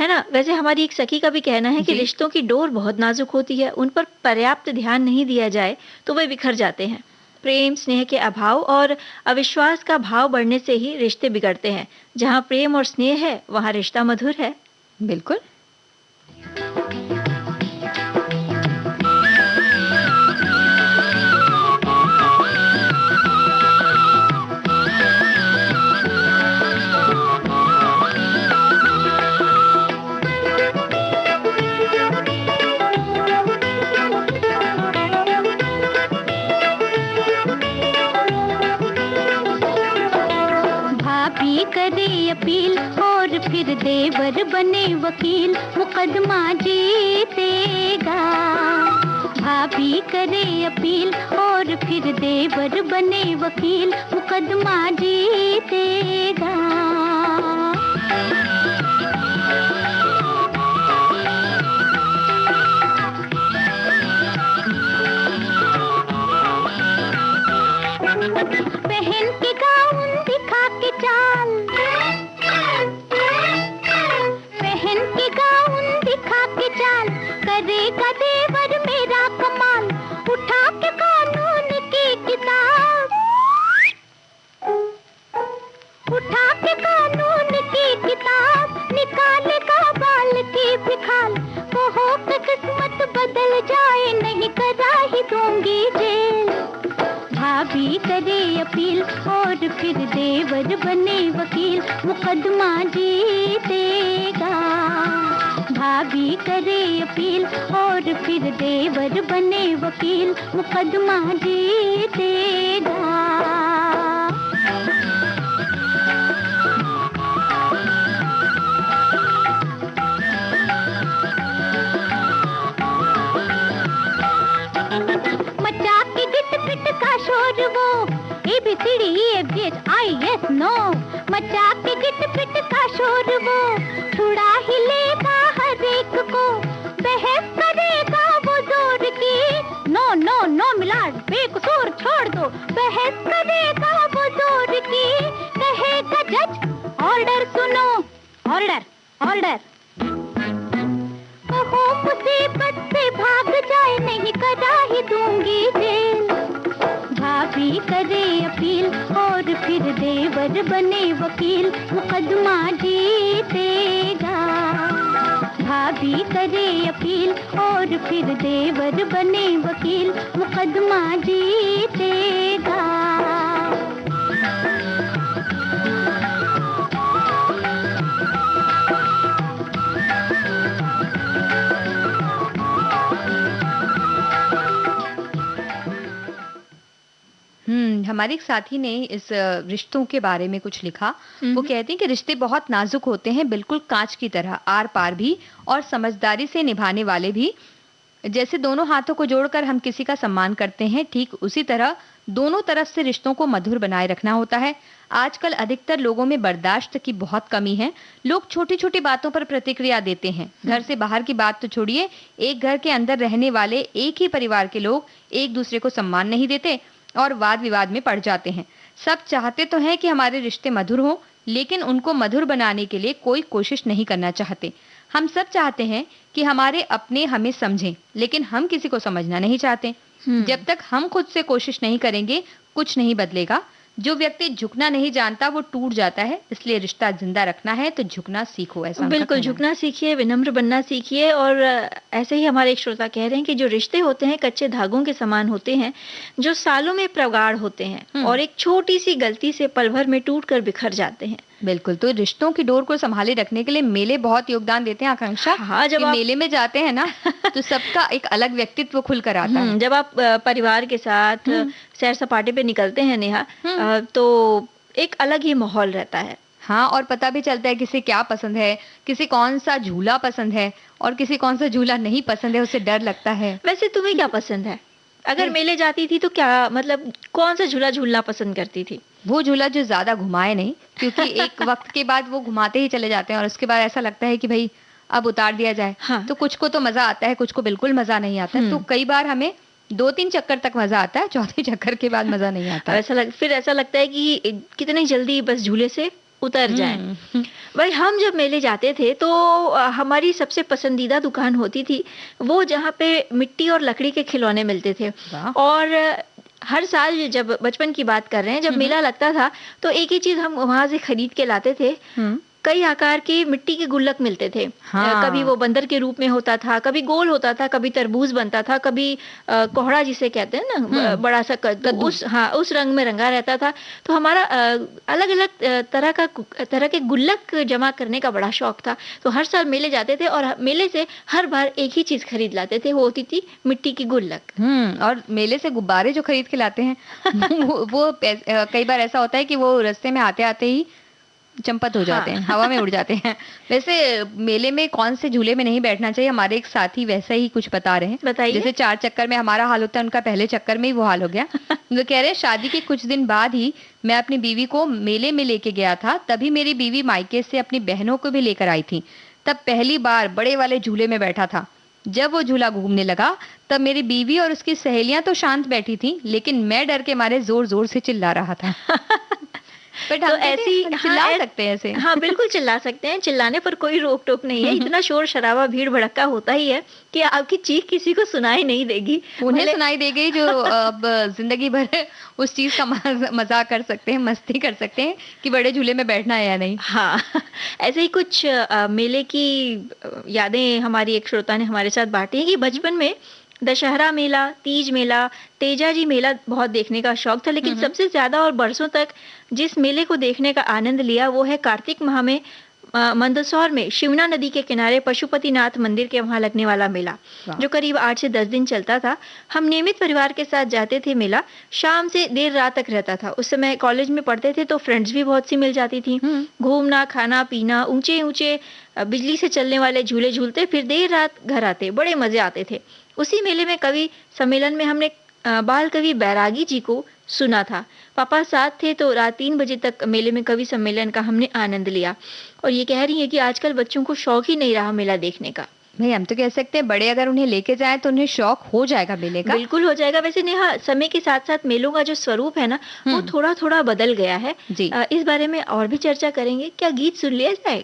A: ना। वैसे हमारी एक सखी का भी कहना है कि रिश्तों की डोर बहुत नाजुक होती है, उन पर पर्याप्त ध्यान नहीं दिया जाए तो वे बिखर जाते हैं। प्रेम स्नेह के अभाव और अविश्वास का भाव बढ़ने से ही रिश्ते बिगड़ते हैं। जहाँ प्रेम और स्नेह है वहाँ रिश्ता मधुर है।
B: बिल्कुल।
C: करे अपील और फिर देवर बने वकील, मुकदमा जीतेगा। भाभी करे अपील और फिर देवर बने वकील, मुकदमा जीतेगा। बहन के गाउन दिखा के चाल, बहन के गाउन दिखा के चाल, करेगा देवर मेरा कमाल। उठा के कानून की किताब, उठा के कानून की किताब, निकालेगा बाल की फिखाल। कहो कि किस्मत बदल जाए, नहीं करा ही दूंगी जेल। भाभी करे अपील और फिर देवर बने वकील, मुकदमा जीतेगा। भाभी करे अपील और फिर देवर बने वकील, मुकदमा जीतेगा। मचा के गिट पिट का शोर वो, ABCDEFGHIS नो। मचा के गिट पिट का शोर वो, छुड़ा ही लेगा हर एक को। बहस करेगा वो जोर की, नो नो नो मिलाड बेकसूर छोड़ दो। बहस करेगा वो जोर की, कहेगा जज ऑर्डर सुनो। Order order. ओहो मुसीबत से भाग जाए नहीं करा ही दूंगी जेल। भाभी करे अपील और फिर देवर बने वकील, मुकदमा जीतेगा। भाभी करे अपील और फिर देवर बने वकील, मुकदमा जीतेगा।
B: हमारे एक साथी ने इस रिश्तों के बारे में कुछ लिखा। वो कहते हैं कि रिश्ते बहुत नाजुक होते हैं, बिल्कुल कांच की तरह, आर पार भी और समझदारी से निभाने वाले भी। जैसे दोनों हाथों को जोड़कर हम किसी का सम्मान करते हैं, ठीक उसी तरह दोनों तरफ से रिश्तों को मधुर बनाए रखना होता है। आजकल अधिकतर लोगों में बर्दाश्त की बहुत कमी है। लोग छोटी छोटी बातों पर प्रतिक्रिया देते हैं। घर से बाहर की बात तो छोड़िए, एक घर के अंदर रहने वाले एक ही परिवार के लोग एक दूसरे को सम्मान नहीं देते और वाद विवाद में पड़ जाते हैं। सब चाहते तो हैं कि हमारे रिश्ते मधुर हों, लेकिन उनको मधुर बनाने के लिए कोई कोशिश नहीं करना चाहते। हम सब चाहते हैं कि हमारे अपने हमें समझें, लेकिन हम किसी को समझना नहीं चाहते। जब तक हम खुद से कोशिश नहीं करेंगे, कुछ नहीं बदलेगा। जो व्यक्ति झुकना नहीं जानता वो टूट जाता है। इसलिए रिश्ता जिंदा रखना है तो झुकना सीखो। ऐसा
A: बिल्कुल, झुकना सीखिए, विनम्र बनना सीखिए। और ऐसे ही हमारे एक श्रोता कह रहे हैं कि जो रिश्ते होते हैं कच्चे धागों के समान होते हैं, जो सालों में प्रगाढ़ होते हैं और एक छोटी सी गलती से पल भर में टूट कर बिखर जाते हैं।
B: बिल्कुल, तो रिश्तों की डोर को संभाले रखने के लिए मेले बहुत योगदान देते हैं आकांक्षा।
A: हाँ, जब आप
B: मेले में जाते हैं ना तो सबका एक अलग व्यक्तित्व खुल कर आता है।
A: जब आप परिवार के साथ सैर सपाटे पे निकलते हैं नेहा, तो एक अलग ही माहौल रहता है।
B: हाँ, और पता भी चलता है किसे क्या पसंद है, किसे कौन सा झूला पसंद है और किसी कौन सा झूला नहीं पसंद है, उससे डर लगता है।
A: वैसे तुम्हें क्या पसंद है? अगर मेले जाती थी तो क्या मतलब कौन सा झूला झूलना पसंद करती थी?
B: वो झूला जो ज्यादा घुमाए नहीं, क्योंकि एक वक्त के बाद वो घुमाते ही चले जाते हैं और उसके बाद ऐसा लगता है कि भाई अब उतार दिया जाए।
A: हाँ।
B: तो कुछ को तो मजा आता है, कुछ को बिल्कुल मजा नहीं आता है। तो कई बार हमें 2-3 चक्कर तक मजा आता है, चौथे चक्कर के बाद मजा नहीं आता।
A: फिर ऐसा लगता है कि कितनी जल्दी बस झूले से उतर जाए। भाई हम जब मेले जाते थे तो हमारी सबसे पसंदीदा दुकान होती थी वो जहाँ पे मिट्टी और लकड़ी के खिलौने मिलते थे। और हर साल, जब बचपन की बात कर रहे हैं, जब मेला लगता था तो एक ही चीज हम वहां से खरीद के लाते थे। कई आकार के मिट्टी के गुल्लक मिलते थे। कभी वो बंदर के रूप में होता था, कभी गोल होता था, कभी तरबूज बनता था, कभी कोहड़ा जिसे कहते हैं ना, बड़ा सा कद्दू, उस रंग में रंगा रहता था। तो हमारा अलग अलग तरह के गुल्लक जमा करने का बड़ा शौक था। तो हर साल मेले जाते थे और मेले से हर बार एक ही चीज खरीद लाते थे, वो होती थी मिट्टी की गुल्लक।
B: और मेले से गुब्बारे जो खरीद के लाते हैं वो कई बार ऐसा होता है कि वो रास्ते में आते आते ही चंपत हो जाते हैं, हवा में उड़ जाते हैं। वैसे मेले में कौन से झूले में नहीं बैठना चाहिए, हमारे एक साथी वैसा ही कुछ बता रहे हैं।
A: बताइए।
B: जैसे 4 चक्कर में हमारा हाल होता है, उनका पहले चक्कर में ही वो हाल हो गया। वो कह रहे हैं शादी के कुछ दिन बाद ही मैं अपनी बीवी को मेले में लेके गया था। तभी मेरी बीवी मायके से अपनी बहनों को भी लेकर आई थी। तब पहली बार बड़े वाले झूले में बैठा था। जब वो झूला घूमने लगा तब मेरी बीवी और उसकी सहेलियां तो शांत बैठी थी, लेकिन मैं डर के मारे जोर जोर से चिल्ला रहा था।
A: तो ऐसी
B: चिल्ला सकते हैं ऐसे।
A: हाँ, बिल्कुल चिल्ला सकते हैं। चिल्लाने पर कोई रोक टोक नहीं है। इतना शोर शराबा भीड़ भड़क्का होता ही है कि आपकी चीख किसी को सुनाई नहीं देगी।
B: उन्हें सुनाई देगी जो अब जिंदगी भर उस चीज का मजाक कर सकते हैं, मस्ती कर सकते हैं कि बड़े झूले में बैठना है या नहीं।
A: हाँ, ऐसे ही कुछ मेले की यादें हमारी एक श्रोता ने हमारे साथ बांटी है कि बचपन में दशहरा मेला, तीज मेला, तेजाजी मेला बहुत देखने का शौक था, लेकिन सबसे ज्यादा और बरसों तक जिस मेले को देखने का आनंद लिया वो है कार्तिक माह में मंदसौर में शिवना नदी के किनारे पशुपतिनाथ मंदिर के वहां लगने वाला मेला, जो करीब 8 से 10 दिन चलता था। हम नियमित परिवार के साथ जाते थे। मेला शाम से देर रात तक रहता था। उस समय कॉलेज में पढ़ते थे तो फ्रेंड्स भी बहुत सी मिल जाती थी। घूमना, खाना पीना, ऊंचे ऊंचे बिजली से चलने वाले झूले झूलते फिर देर रात घर आते, बड़े मजे आते थे। उसी मेले में कवि सम्मेलन में हमने बाल कवि बैरागी जी को सुना था। पापा साथ थे तो रात 3 बजे तक मेले में कवि सम्मेलन का हमने आनंद लिया। और ये कह रही है कि आजकल बच्चों को शौक ही नहीं रहा मेला देखने का।
B: भाई हम तो कह सकते हैं बड़े अगर उन्हें लेके जाएं तो उन्हें शौक हो जाएगा मेले का।
A: बिल्कुल हो जाएगा। वैसे नेहा, समय के साथ साथ मेलों का जो स्वरूप है ना वो थोड़ा थोड़ा बदल गया है।
B: जी।
A: इस बारे में और भी चर्चा करेंगे। क्या गीत सुन लिया जाए?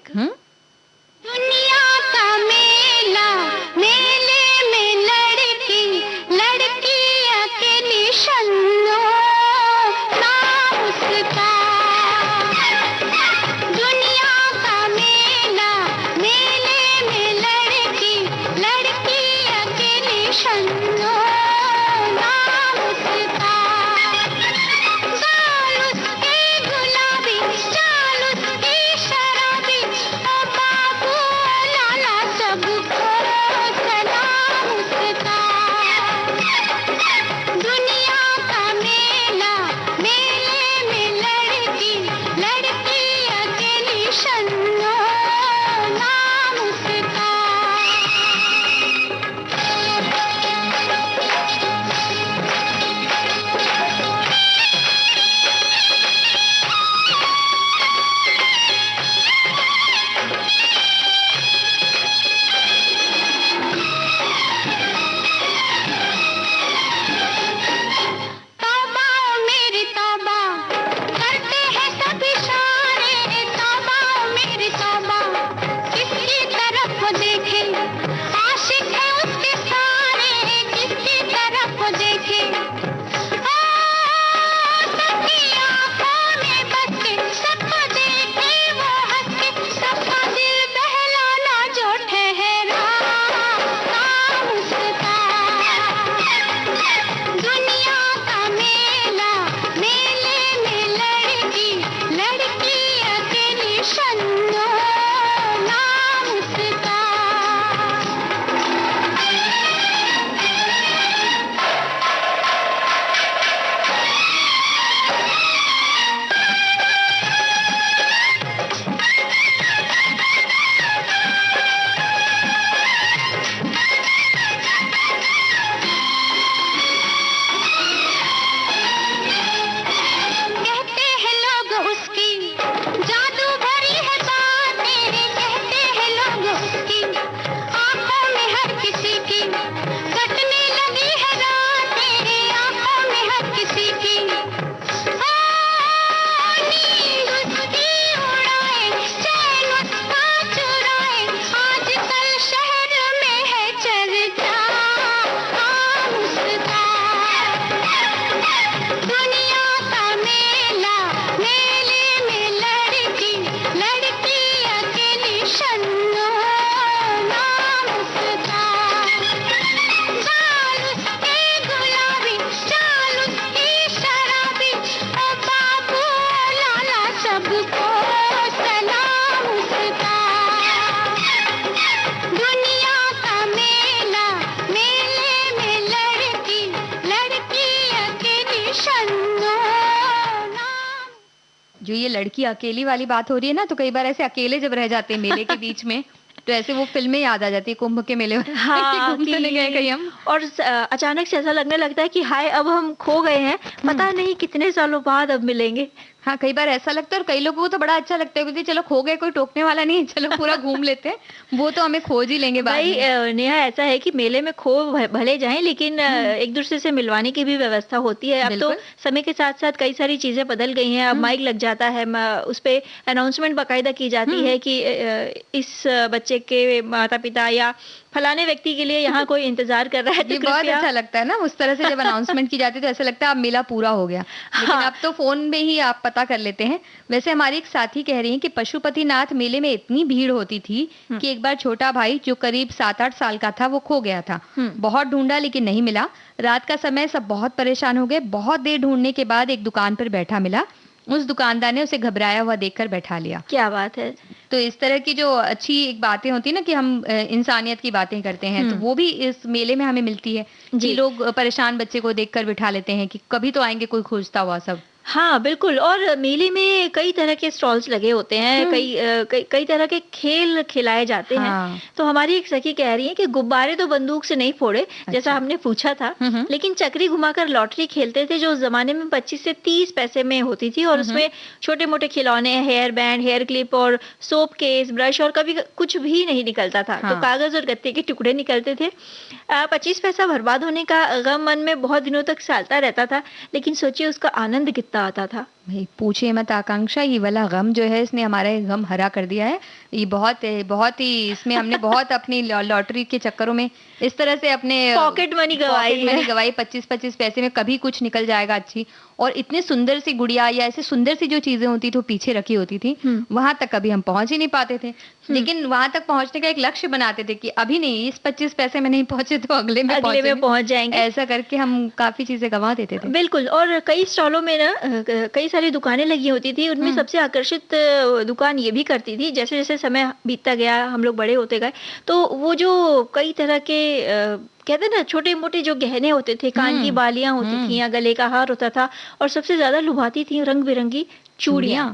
C: दुनिया का मेला, मेले में लड़की, लड़की अकेली शन्नो, नाम उसका। दुनिया का मेला, मेले में लड़की, लड़की अकेली शन्नो, नाम उसका। गाल उसके गुलाबी, चाल उसकी शराबी, ओ बाबू लाला सबको सलाम उसका। दुनिया का मेला, मेले में लड़की, लड़की अकेली शन्नो, नाम उसका। तौबा ओ मेरी तौबा, करते हैं सब इशारे, तौबा ओ मेरी तौबा, किसकी तरफ देखे, आशिक है उसके सारे, किसकी तरफ देखे। ओ सबकी आंखों में बस के, सबको देखे वो हंस के, सबका दिल बहलाना जो ठहरा, नाम उसका। दुनिया का मेला, मेले में लड़की, लड़की अकेली शन्नो, नाम उसका। कहते हैं लोग उसकी जादू भरी है बातें, कहते हैं लोग उसकी आंखों में हर किसी की कटने लगी है रातें, आंखों में हर किसी की। ओ नींद उसकी उड़ाए, चैन उसका चुराए, आजकल शहर में है चर्चा, नाम उसका। दुनिया का मेला, मेले में लड़की, लड़की अकेली शन्नो, नाम उसका। गाल उसके गुलाबी, चाल उसकी शराबी, ओ बाबू लाला सबको सलाम उसका। दुनिया का मेला, मेले में लड़की, लड़की अकेली शन्नो, नाम।
B: जो ये लड़की अकेली वाली बात हो रही है ना, तो कई बार ऐसे अकेले जब रह जाते हैं मेले के बीच में, तो ऐसे वो फिल्में याद आ जाती है कुंभ के मेले में।
A: हाँ,
B: घूमने नहीं गए कहीं हम।
A: और अचानक से ऐसा लगने लगता है कि हाय अब हम खो गए हैं, पता नहीं कितने सालों बाद अब मिलेंगे।
B: हाँ, कई बार ऐसा लगता है और कई लोगों को तो बड़ा अच्छा लगता है क्योंकि चलो खो गए, कोई टोकने वाला नहीं है, चलो पूरा घूम लेते हैं। वो तो हमें खोज ही लेंगे बाद
A: भाई
B: में।
A: नेहा, ऐसा है कि मेले में खो भले जाएं, लेकिन एक दूसरे से मिलवाने की भी व्यवस्था होती है। अब तो
B: बिल्कुल।
A: समय के साथ साथ कई सारी चीजें बदल गई हैं। अब माइक लग जाता है, उस पे अनाउंसमेंट बाकायदा की जाती है कि इस बच्चे के माता पिता या फलाने व्यक्ति के लिए यहाँ कोई इंतजार कर रहा है, तो
B: ये बहुत
A: कृपया।
B: अच्छा लगता है ना, उस तरह से जब अनाउंसमेंट की जाती है तो ऐसा लगता है अब मेला पूरा हो गया। लेकिन
A: हाँ।
B: अब तो फोन में ही आप पता कर लेते हैं। वैसे हमारी एक साथी कह रही हैं कि पशुपतिनाथ मेले में इतनी भीड़ होती थी कि एक बार छोटा भाई जो करीब 7-8 साल का था वो खो गया था। बहुत ढूंढा लेकिन नहीं मिला। रात का समय, सब बहुत परेशान हो गए। बहुत देर ढूंढने के बाद एक दुकान पर बैठा मिला। उस दुकानदार ने उसे घबराया हुआ देखकर बैठा लिया।
A: क्या बात है।
B: तो इस तरह की जो अच्छी एक बातें होती है ना कि हम इंसानियत की बातें करते हैं, तो वो भी इस मेले में हमें मिलती है कि लोग परेशान बच्चे को देखकर बिठा लेते हैं कि कभी तो आएंगे कोई खोजता हुआ सब।
A: हाँ बिल्कुल। और मेले में कई तरह के स्टॉल्स लगे होते हैं, कई तरह के खेल खिलाए जाते हैं। तो हमारी एक सखी कह रही है कि गुब्बारे तो बंदूक से नहीं फोड़े, जैसा हमने पूछा था, लेकिन चक्री घुमाकर लॉटरी खेलते थे, जो उस जमाने में 25 से 30 पैसे में होती थी। और उसमें छोटे मोटे खिलौने, हेयर बैंड, हेयर क्लिप और सोप केस, ब्रश और कभी कुछ भी नहीं निकलता था। तो कागज और गत्ते के टुकड़े निकलते थे। 25 पैसा बर्बाद होने का गम मन में बहुत दिनों तक सालता रहता था, लेकिन सोचिए उसका आनंद कितना आता था।
B: भाई पूछिए मत आकांक्षा, ये वाला गम जो है इसने हमारा ये गम हरा कर दिया है। ये बहुत ही इसमें हमने बहुत अपनी लॉटरी के चक्करों में इस तरह से अपने
A: पॉकेट मनी गवाई
B: पॉकेट मनी
A: है।
B: गवाई, 25-25 पैसे में कभी कुछ निकल जाएगा अच्छी, और इतने सुंदर सी गुड़िया या ऐसे सुंदर सी जो चीजें होती थी वो पीछे रखी होती थी, वहां तक कभी हम पहुंच ही नहीं पाते थे। लेकिन वहां तक पहुंचने का एक लक्ष्य बनाते थे कि अभी नहीं, इस 25 पैसे में नहीं पहुंचे तो अगले में
A: अगले में पहुंच जाएंगे।
B: ऐसा करके हम काफी चीजें गंवा देते थे।
A: बिल्कुल। और कई स्टॉलों में ना कई सारी दुकानें लगी होती थी, उनमें सबसे आकर्षित दुकान ये भी करती थी, जैसे जैसे समय बीतता गया हम लोग बड़े होते गए, तो वो जो कई तरह के कहते हैं ना छोटे मोटे जो गहने होते थे, कान की बालियां होती थी या गले का हार होता था, और सबसे ज्यादा लुभाती थी रंग बिरंगी चूड़ियां।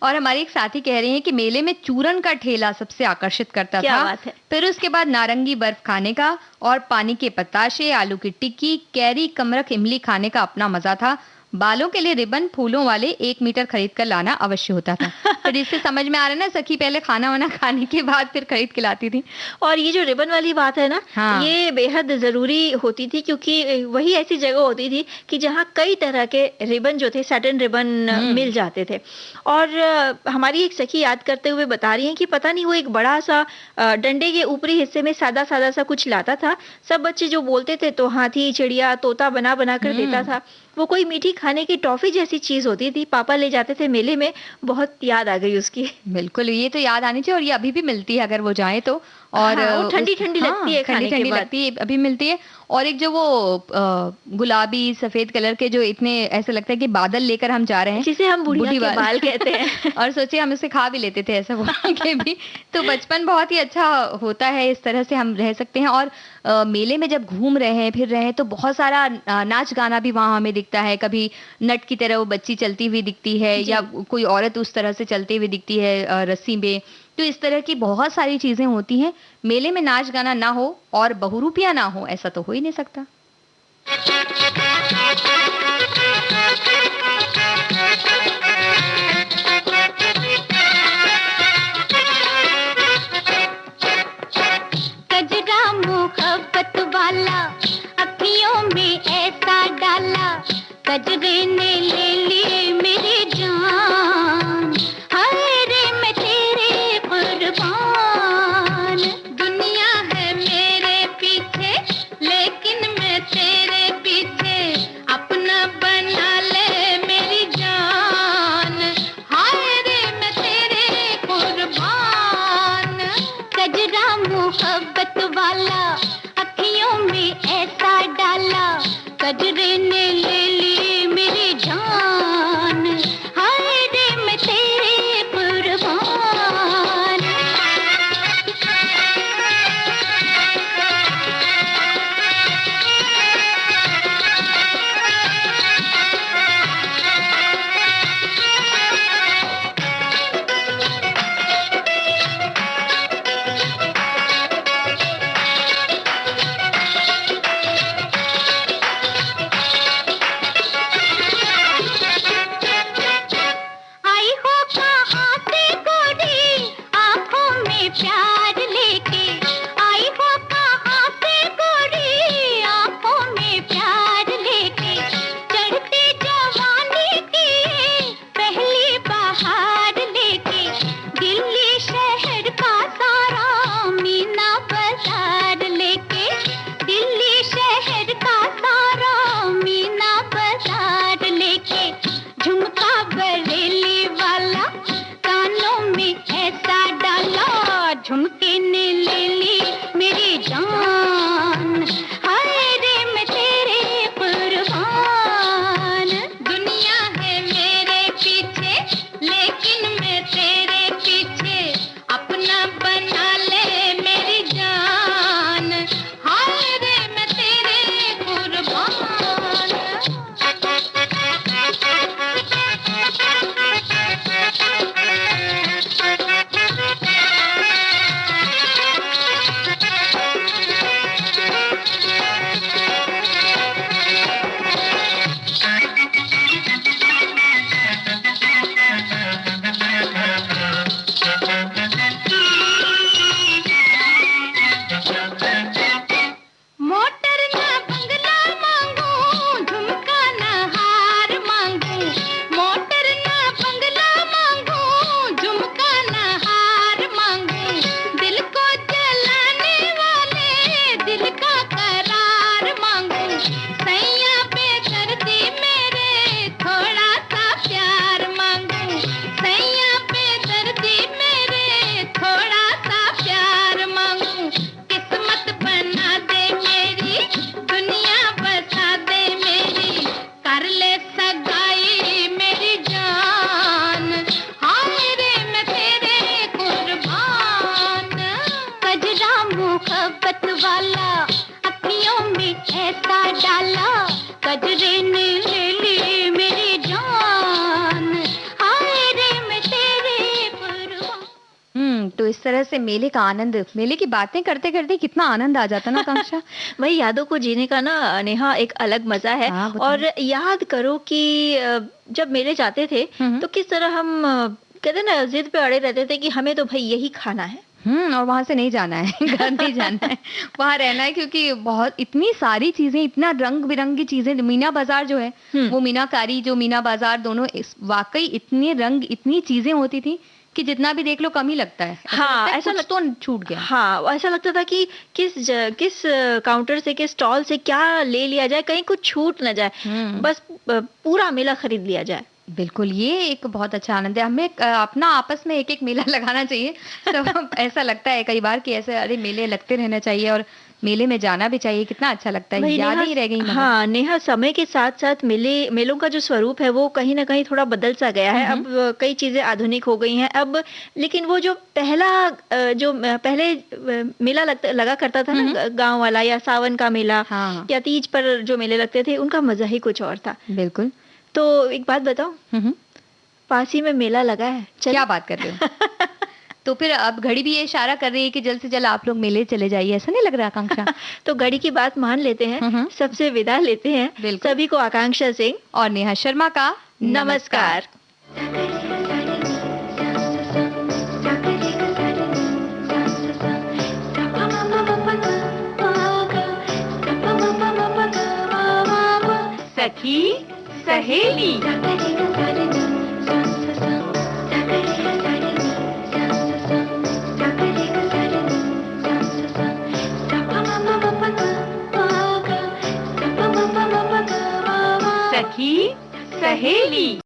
B: और हमारी एक साथी कह रही है कि मेले में चूरन का ठेला सबसे आकर्षित करता
A: क्या
B: था।
A: बात है।
B: फिर उसके बाद नारंगी बर्फ खाने का, और पानी के पताशे, आलू की टिक्की, कैरी, कमरख, इमली खाने का अपना मजा था। बालों के लिए रिबन फूलों वाले 1 मीटर खरीद कर लाना अवश्य होता था। फिर इससे समझ में आ रहा है ना, सखी पहले खाना वाना खाने के बाद फिर खरीद के लाती थी।
A: और ये जो रिबन वाली बात है ना,
B: हाँ।
A: ये बेहद जरूरी होती थी, क्योंकि वही ऐसी जगह होती थी कि जहाँ कई तरह के रिबन जो थे, सैटिन रिबन मिल जाते थे। और हमारी एक सखी याद करते हुए बता रही हैं कि पता नहीं वो एक बड़ा सा डंडे के ऊपरी हिस्से में सादा सादा सा कुछ लाता था। सब बच्चे जो बोलते थे तो हाथी, चिड़िया, तोता बना बना कर देता था। वो कोई मीठी खाने की टॉफी जैसी चीज होती थी, पापा ले जाते थे मेले में। बहुत याद आ गई उसकी।
B: बिल्कुल, ये तो याद आनी चाहिए, और ये अभी भी मिलती है अगर वो जाए तो। और
A: हाँ, वो ठंडी-ठंडी लगती है खाने के
B: ठंडी
A: बाद।
B: लगती है, अभी मिलती है। और एक जो वो गुलाबी सफेद कलर के जो इतने ऐसे लगता है कि बादल लेकर हम जा रहे हैं,
A: जिसे हम बुढ़िया
B: बूढ़ी
A: के बाल कहते हैं।
B: और सोचिए हम उसे खा भी लेते थे ऐसा बोल के भी। तो बचपन बहुत ही अच्छा होता है, इस तरह से हम रह सकते हैं। और मेले में जब घूम रहे हैं, फिर रहे हैं, तो बहुत सारा नाच गाना भी वहां हमें दिखता है। कभी नट की तरह वो बच्ची चलती हुई दिखती है, या कोई औरत उस तरह से चलती हुई दिखती है रस्सी में। तो इस तरह की बहुत सारी चीजें होती हैं। मेले में नाच गाना ना हो और बहुरूपिया ना हो, ऐसा तो हो ही नहीं सकता।
C: कजरा मोहब्बत वाला अखियों में ऐसा डाला, कजरे ने ले ली मेरी जान। हाय रे मैं तेरे कुर्बान। दुनिया है मेरे पीछे, लेकिन मैं तेरे पीछे। अपना बना ले मेरी जान। हाय रे मैं तेरे कुर्बान। कजरा मोहब्बत वाला अखियों में ऐसा डाला, कजरे ने ले ली मेरी जान। हाय रे मैं तेरे कुर्बान। आई हो कहाँ से गोरी, आँखों में प्यार लेके। आई हो कहाँ से गोरी, आँखों में प्यार लेके। चढ़ती जवानी की पहली बहार लेके। दिल्ली शहर का सारा मीना बाजार लेके। दिल्ली शहर का सारा मीना बाजार लेके। झुमका बरेली वाला कानों में ऐसा डाला, झुमके ने ले ली मेरी जान। हाय रे मैं तेरे कुर्बान। दुनिया है मेरे पीछे, लेकिन मैं तेरे पीछे। अपना बना ले मेरी जान। हाय रे मैं तेरे कुर्बान।
B: इस तरह से मेले का आनंद, मेले की बातें करते करते कितना आनंद आ जाता ना आकांक्षा।
A: वही यादों को जीने का ना नेहा एक अलग मजा है।
B: हाँ, वो तो
A: और याद करो कि जब मेले जाते थे तो किस तरह हम कहते हैं ना जिद पे अड़े रहते थे कि हमें तो भाई यही खाना है।
B: और वहां से नहीं जाना है, घर नहीं जाना है, वहां रहना है, क्योंकि बहुत इतनी सारी चीजें, इतना रंग बिरंगी चीजें। मीना बाजार जो है, वो मीनाकारी जो मीना बाजार दोनों वाकई इतने रंग, इतनी चीजें होती थी कि जितना भी देख लो कम ही लगता है।
A: हाँ,
B: ऐसा
A: ऐसा
B: तो छूट गया।
A: हाँ, ऐसा लगता था कि किस काउंटर से, किस स्टॉल से क्या ले लिया जाए, कहीं कुछ छूट ना जाए, बस पूरा मेला खरीद लिया जाए।
B: बिल्कुल, ये एक बहुत अच्छा आनंद है। हमें अपना आपस में एक-एक मेला लगाना चाहिए। तो ऐसा लगता है कई बार कि ऐसे अरे मेले लगते रहना चाहिए और मेले में जाना भी चाहिए, कितना अच्छा लगता है।
A: वही
B: यादें
A: नेहा,
B: ही रह गई मगर।
A: हाँ नेहा, समय के साथ साथ मेलों का जो स्वरूप है वो कहीं ना कहीं थोड़ा बदल सा गया है। अब कई चीजें आधुनिक हो गई हैं अब, लेकिन वो जो पहले मेला लगा करता था ना, गांव वाला या सावन का मेला,
B: हाँ,
A: या तीज पर जो मेले लगते थे, उनका मजा ही कुछ और था।
B: बिल्कुल।
A: तो एक बात बताऊं, पास ही में मेला लगा है,
B: क्या बात कर रहे हो? तो फिर अब घड़ी भी ये इशारा कर रही है कि जल्द से जल्द आप लोग मेले चले जाइए, ऐसा नहीं लग रहा आकांक्षा?
A: तो घड़ी की बात मान लेते हैं, सबसे विदा लेते हैं।
B: बिल्कुल।
A: सभी को आकांक्षा सिंह
B: और नेहा शर्मा का
A: नमस्कार।
D: सखी सहेली। सखी सहेली।